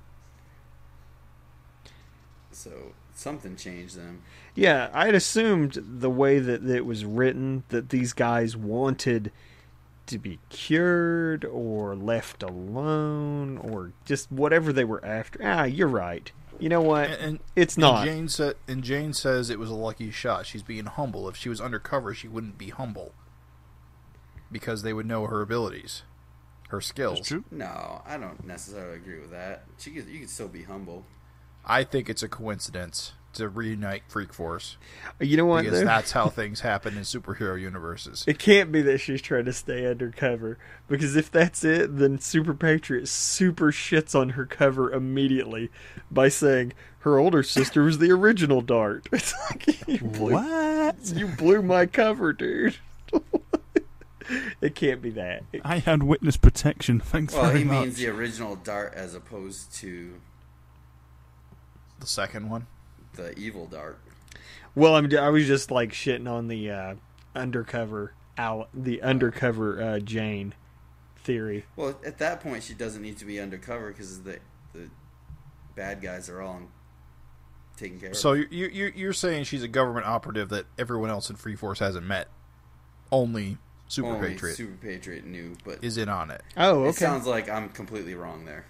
So something changed them. Yeah, I'd assumed the way that it was written that these guys wanted to be cured or left alone or just whatever they were after. You're right. You know what? It's not. And Jane says it was a lucky shot. She's being humble. If she was undercover, she wouldn't be humble because they would know her abilities, her skills. That's true. No, I don't necessarily agree with that. You could still be humble. I think it's a coincidence to reunite Freak Force. You know what? Because that's how things happen in superhero universes. It can't be that she's trying to stay undercover, because if that's it, then Super Patriot super shits on her cover immediately by saying her older sister was the original Dart. It's like, you blew my cover, dude. It can't be that. I had witness protection. Thanks very much. Well, he means the original Dart as opposed to the second one. The evil Dart. Well, I was just like shitting on the undercover Jane theory. Well, at that point, she doesn't need to be undercover because the bad guys are all taken care of. So you're saying she's a government operative that everyone else in Free Force hasn't met. Only Super Patriot knew, but is in on it. Oh, okay. It sounds like I'm completely wrong there.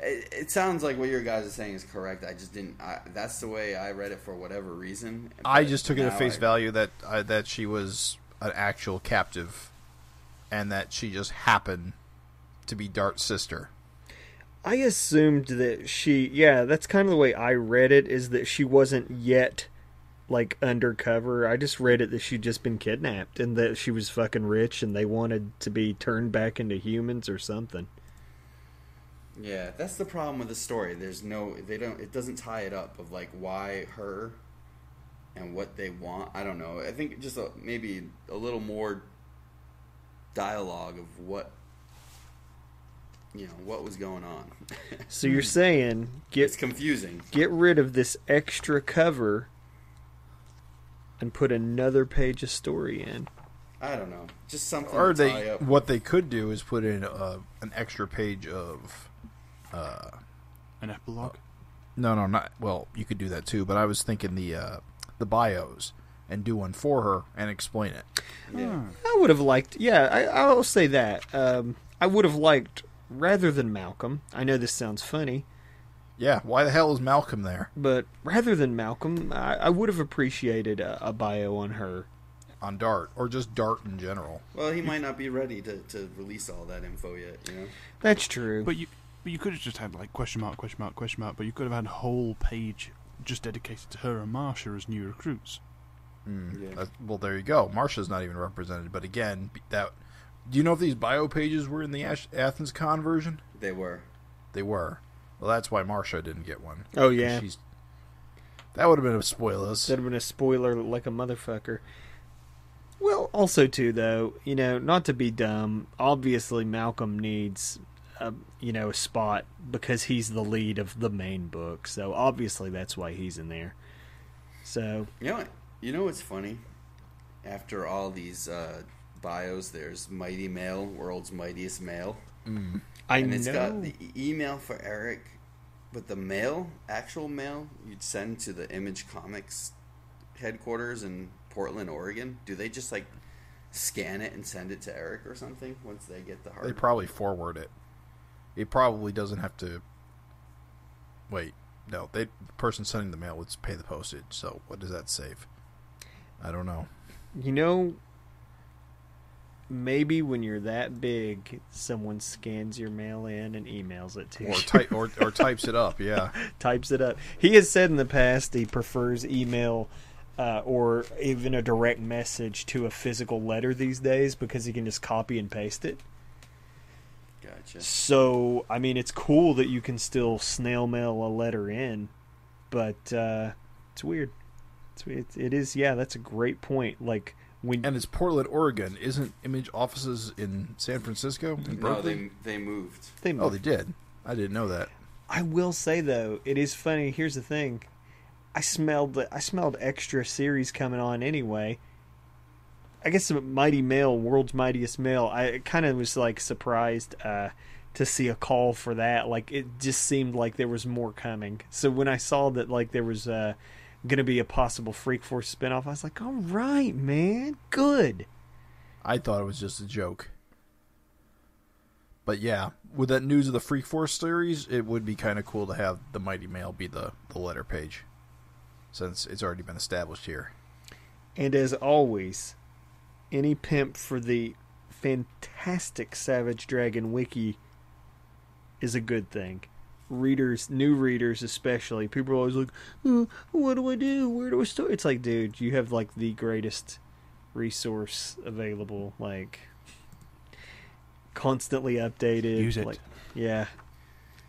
It sounds like what your guys are saying is correct. I just didn't. That's the way I read it for whatever reason. I just took it at face value that she was an actual captive, and that she just happened to be Dart's sister. I assumed that that's kind of the way I read it, is that she wasn't yet like undercover. I just read it that she'd just been kidnapped and that she was fucking rich and they wanted to be turned back into humans or something. Yeah, that's the problem with the story. It doesn't tie it up of like why her and what they want. I don't know. I think just maybe a little more dialogue of what was going on. So you're saying it's confusing. Get rid of this extra cover and put another page of story in. I don't know. Just something or to tie up. What they could do is put in an extra page of an epilogue. No, not well. You could do that too, but I was thinking the bios and do one for her and explain it. Yeah. I would have liked. Yeah, I'll say that. I would have liked, rather than Malcolm. I know this sounds funny. Yeah, why the hell is Malcolm there? But rather than Malcolm, I would have appreciated a bio on her. On Dart, or just Dart in general. Well, he might not be ready to release all that info yet, That's true. But you could have just had like question mark, question mark, question mark, but you could have had a whole page just dedicated to her and Marsha as new recruits. Yeah. Well, there you go. Marsha's not even represented, but again, do you know if these bio pages were in the Athenscon version? They were. Well, that's why Marsha didn't get one. Oh, yeah. That would have been a spoiler. That would have been a spoiler like a motherfucker. Well, also, too, though, not to be dumb, obviously Malcolm needs, a spot because he's the lead of the main book. So, obviously, that's why he's in there. So... You know what's funny? After all these bios, there's Mighty Mail, World's Mightiest Mail. Mm. And it's got the email for Eric, but the actual mail, you'd send to the Image Comics headquarters in Portland, Oregon. Do they just scan it and send it to Eric or something once they get the hard? They probably forward it. It probably doesn't have to. Wait, no. The person sending the mail would pay the postage. So what does that save? I don't know. Maybe when you're that big, someone scans your mail in and emails it to you. Or types it up, yeah. Types it up. He has said in the past he prefers email or even a direct message to a physical letter these days because he can just copy and paste it. Gotcha. So, it's cool that you can still snail mail a letter in, but it's weird. It is, yeah, that's a great point. And it's Portland, Oregon. Isn't Image offices in San Francisco? No, they moved. Oh, they did? I didn't know that. I will say, though, it is funny. Here's the thing. I smelled extra series coming on anyway. I guess the Mighty Male, World's Mightiest Male, I kind of was like surprised to see a call for that. Like, it just seemed like there was more coming. So when I saw that like there was going to be a possible Freak Force spinoff, I was like, all right, man, good. I thought it was just a joke. But yeah, with that news of the Freak Force series, it would be kind of cool to have the Mighty Male be the letter page, since it's already been established here. And as always, any pimp for the fantastic Savage Dragon wiki is a good thing. Readers, new readers especially, people are always like, what do I do? Where do I start? It's like, dude, you have like the greatest resource available, like constantly updated. Use it. Like, yeah.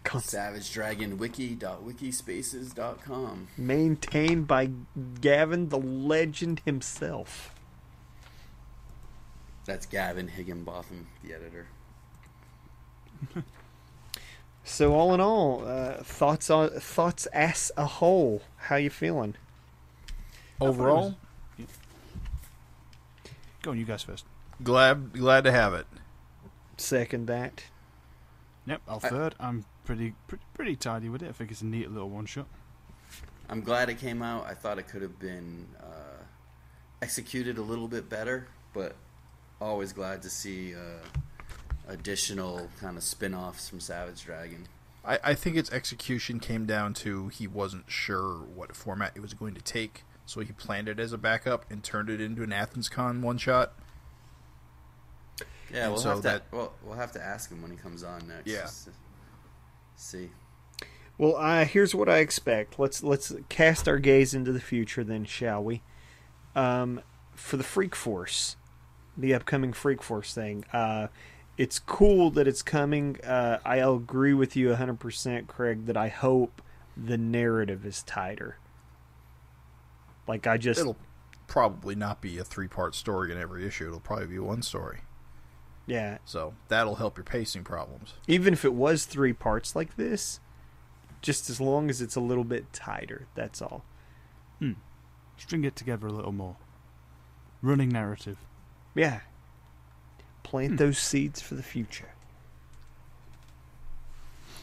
SavageDragonWiki.wikispaces.com. Maintained by Gavin the Legend himself. That's Gavin Higginbotham, the editor. So all in all, thoughts as a whole. How you feeling? Overall, go on, you guys first. Glad to have it. Second that. Yep, I'll third. I'm pretty tidy with it. I think it's a neat little one shot. I'm glad it came out. I thought it could have been executed a little bit better, but always glad to see additional kind of spin-offs from Savage Dragon. I think its execution came down to he wasn't sure what format it was going to take, so he planned it as a backup and turned it into an Athenscon one-shot. Yeah, we'll have to ask him when he comes on next. Yeah. Just to see. Well, here's what I expect. Let's cast our gaze into the future, then, shall we? For the Freak Force, the upcoming Freak Force thing. It's cool that it's coming. I'll agree with you 100%, Craig, that I hope the narrative is tighter. Like, it'll probably not be a 3-part story in every issue. It'll probably be one story. Yeah. So that'll help your pacing problems. Even if it was 3 parts like this, just as long as it's a little bit tighter, that's all. String it together a little more. Running narrative. Yeah. Plant those seeds for the future.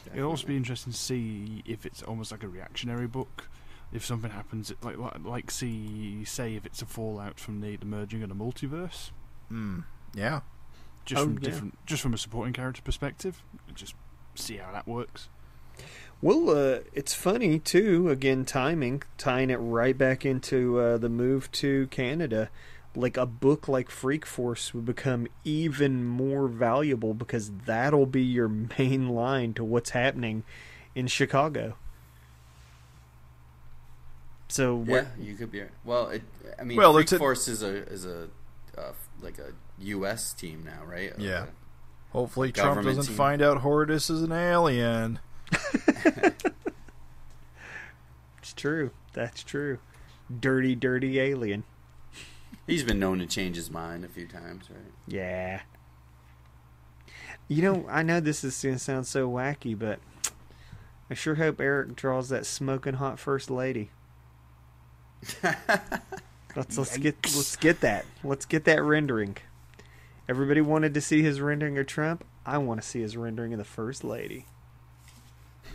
Definitely. It'll also be interesting to see if it's almost like a reactionary book. If something happens, like say if it's a fallout from the merging of the multiverse. Yeah. Just from a supporting character perspective, just see how that works. Well, it's funny too. Again, tying it right back into the move to Canada. Like a book like Freak Force would become even more valuable because that'll be your main line to what's happening in Chicago. So you could be. Well, Freak Force is a U.S. team now, right? Yeah. Hopefully Trump doesn't find out Horridus is an alien. It's true. That's true. Dirty, dirty alien. He's been known to change his mind a few times, right? Yeah. You know, I know this is going to sound so wacky, but I sure hope Eric draws that smoking hot first lady. Let's get that. Let's get that rendering. Everybody wanted to see his rendering of Trump. I want to see his rendering of the first lady.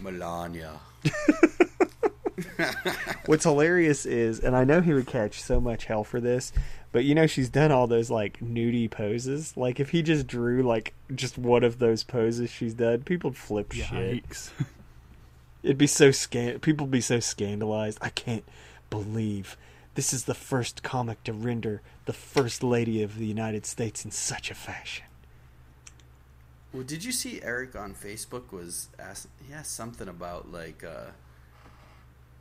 Melania. What's hilarious is, and I know he would catch so much hell for this, but you know she's done all those like nudie poses. Like if he just drew like just one of those poses she's done, people'd flip shit. It'd be so people would be so scandalized. I can't believe this is the first comic to render the first lady of the United States in such a fashion. Well, did you see Eric on Facebook he asked something about like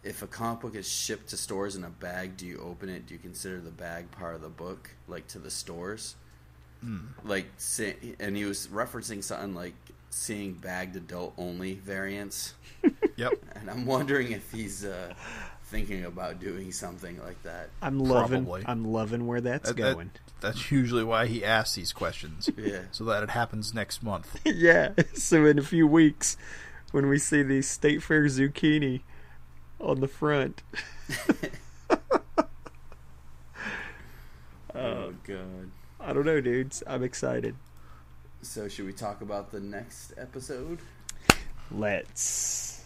if a comic book is shipped to stores in a bag, do you open it? Do you consider the bag part of the book, like to the stores? And he was referencing something like seeing bagged adult only variants. Yep. And I'm wondering if he's thinking about doing something like that. I'm loving where that's going. That's usually why he asks these questions. Yeah. So that it happens next month. Yeah. So in a few weeks, when we see the State Fair zucchini on the front. Oh god. I don't know, dudes. I'm excited. So should we talk about the next episode? Let's.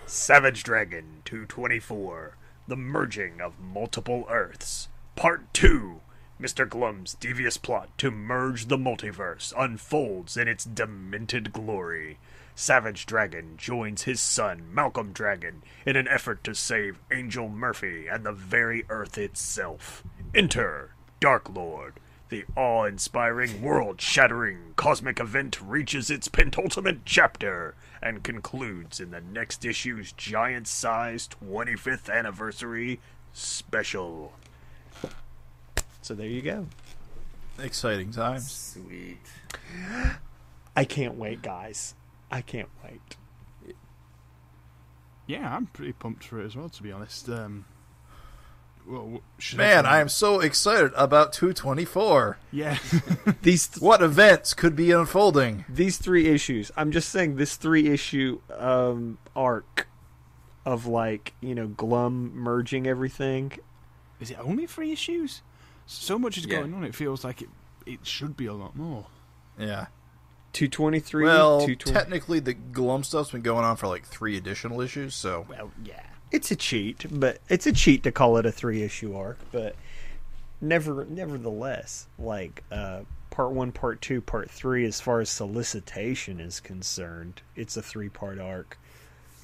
Savage Dragon 224. The Merging of Multiple Earths. Part 2. Mr. Glum's devious plot to merge the multiverse unfolds in its demented glory. Savage Dragon joins his son, Malcolm Dragon, in an effort to save Angel Murphy and the very Earth itself. Enter Dark Lord. The awe-inspiring, world-shattering cosmic event reaches its penultimate chapter and concludes in the next issue's giant-sized 25th anniversary special. So there you go. Exciting times. Sweet. I can't wait, guys. I can't wait. Yeah, I'm pretty pumped for it as well, to be honest. Man, I am so excited about 224. Yeah. What events could be unfolding? These 3 issues. I'm just saying this 3-issue arc of, like, you know, Glum merging everything. Is it only 3 issues? So much is going on, it feels like it should be a lot more. Yeah. 223. Well, technically the Glum stuff's been going on for like 3 additional issues, so... Well, yeah. It's a cheat, but it's a cheat to call it a 3-issue arc, but nevertheless, like, part 1, part 2, part 3, as far as solicitation is concerned, it's a 3-part arc.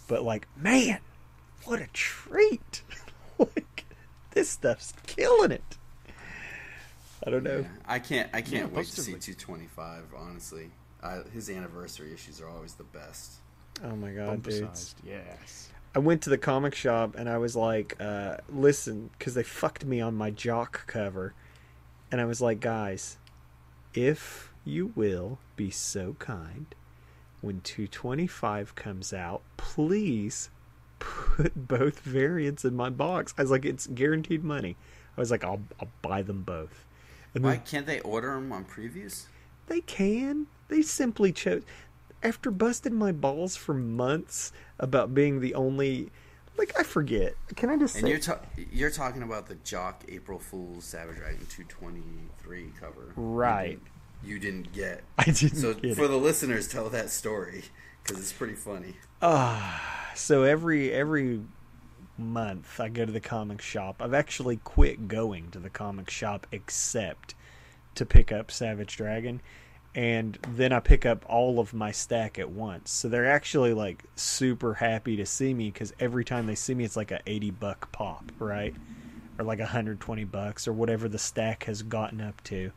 But, like, man, what a treat! Like, this stuff's killing it. I don't know. Yeah, I can't wait to see positively. 225, honestly. His anniversary issues are always the best. Oh my god, dudes. Bumper-sized, yes. I went to the comic shop and I was like, listen, because they fucked me on my Jock cover. And I was like, guys, if you will be so kind, when 225 comes out, please put both variants in my box. I was like, it's guaranteed money. I was like, I'll buy them both. And Why can't they order them on previews? They can. They simply chose... After busting my balls for months about being the only... Like, I forget. Can I just say... And you're talking about the Jock April Fool's Savage Dragon 223 cover. Right. You didn't get. I didn't so get for it. the listeners, tell that story, because it's pretty funny. So every month I go to the comic shop. I've actually quit going to the comic shop except to pick up Savage Dragon. And then I pick up all of my stack at once. So they're actually, like, super happy to see me, because every time they see me, it's like a $80 pop, right? Or like $120 or whatever the stack has gotten up to.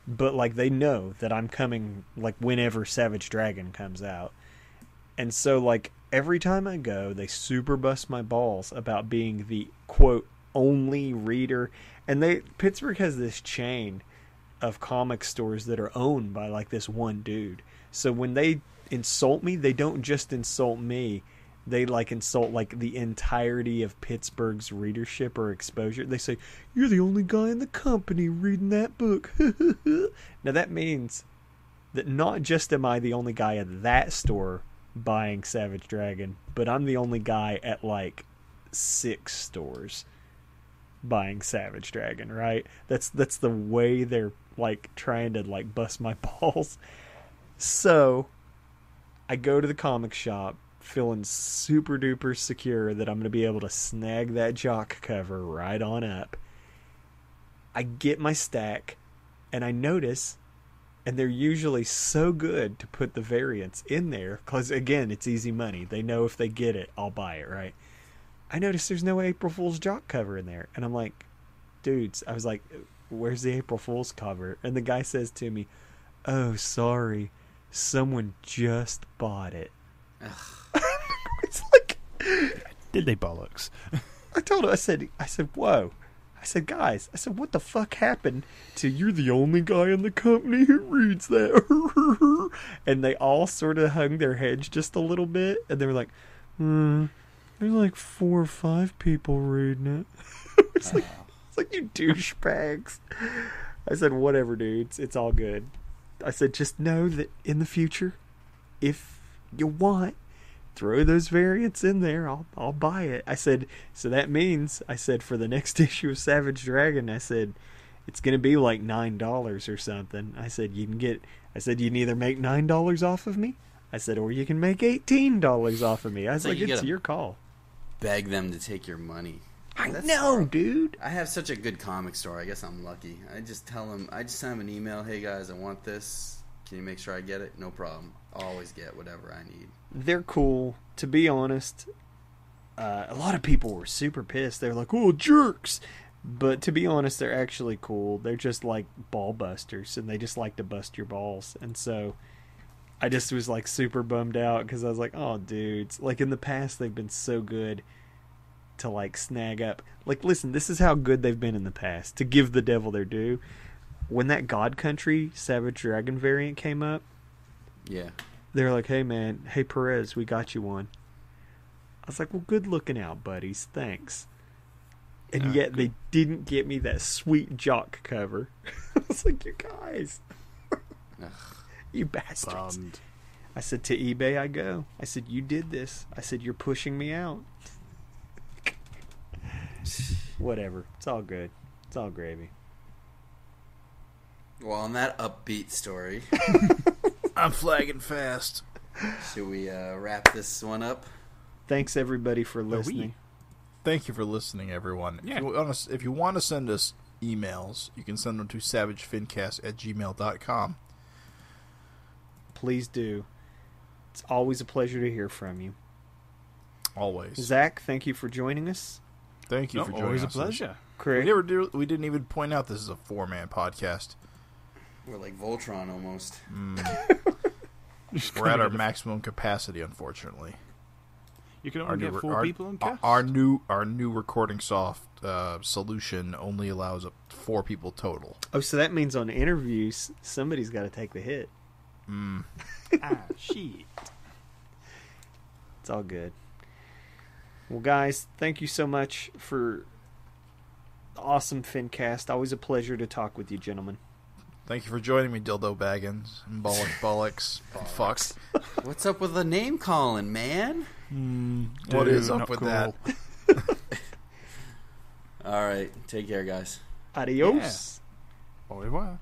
But, like, they know that I'm coming, like, whenever Savage Dragon comes out. And so, like, every time I go, they super bust my balls about being the, quote, only reader. And Pittsburgh has this chain of comic stores that are owned by, like, this one dude. So when they insult me, they don't just insult me. They, like, insult, like, the entirety of Pittsburgh's readership or exposure. They say, you're the only guy in the company reading that book. Now, that means that not just am I the only guy at that store buying Savage Dragon, but I'm the only guy at, like, 6 stores buying Savage Dragon, right? That's the way they're, like, trying to, like, bust my balls. So I go to the comic shop feeling super duper secure that I'm going to be able to snag that Jock cover right on up. I get my stack and I notice, and they're usually so good to put the variants in there because, again, it's easy money. They know if they get it, I'll buy it, right? I noticed there's no April Fool's Jock cover in there. And I'm like, dudes, I was like, where's the April Fool's cover? And the guy says to me, oh, sorry, someone just bought it. It's like, Did they bollocks? I told him, I said, whoa. I said, guys, what the fuck happened to you're the only guy in the company who reads that? And they all sort of hung their heads just a little bit. And they were like, there's like 4 or 5 people reading it. It's like, you douchebags. I said, whatever, dudes. It's all good. I said, just know that in the future, if you want, throw those variants in there. I'll buy it. I said, so that means, I said, for the next issue of Savage Dragon, I said, it's going to be like $9 or something. I said, you can either make $9 off of me. I said, or you can make $18 off of me. I was like, it's your call. Beg them to take your money. I know, dude. I have such a good comic store. I guess I'm lucky. I just send them an email. Hey guys, I want this. Can you make sure I get it? No problem. I'll always get whatever I need. They're cool. To be honest, a lot of people were super pissed. They were like, oh, jerks. But to be honest, they're actually cool. They're just like ball busters, and they just like to bust your balls. And so I just was like super bummed out because I was like, oh, dudes. Like in the past, they've been so good to like snag up. Like, listen, this is how good they've been in the past, to give the devil their due. When that God Country Savage Dragon variant came up, yeah, they're like, hey man, hey Perez, we got you one. I was like, well, good looking out, buddies, thanks. And yet they didn't get me that sweet jock cover. I was like, you guys, you bastards. Bummed. I said, to eBay I go. I said, you did this. I said, you're pushing me out. Whatever. It's all good. It's all gravy. Well, on that upbeat story, I'm flagging fast. should we wrap this one up? Thanks everybody for listening. Thank you for listening, everyone. Yeah. If you want to send us emails, you can send them to savagefincast@gmail.com. Please do. It's always a pleasure to hear from you. Always. Zach, thank you for joining us. Thank you for joining Always us. a pleasure. Craig, We didn't even point out this is a 4-man podcast. We're like Voltron almost. We're at our maximum capacity, unfortunately. You can only get 4 people on cast. Our new recording solution only allows up 4 people total. oh, so that means on interviews, somebody's got to take the hit. Shit. It's all good. Well, guys, thank you so much for the awesome FINcast. Always a pleasure to talk with you, gentlemen. Thank you for joining me, Dildo Baggins, and Bollocks, and Fucks. What's up with the name calling, man? What is up not with cool. that? All right, take care, guys. Adios. Au revoir.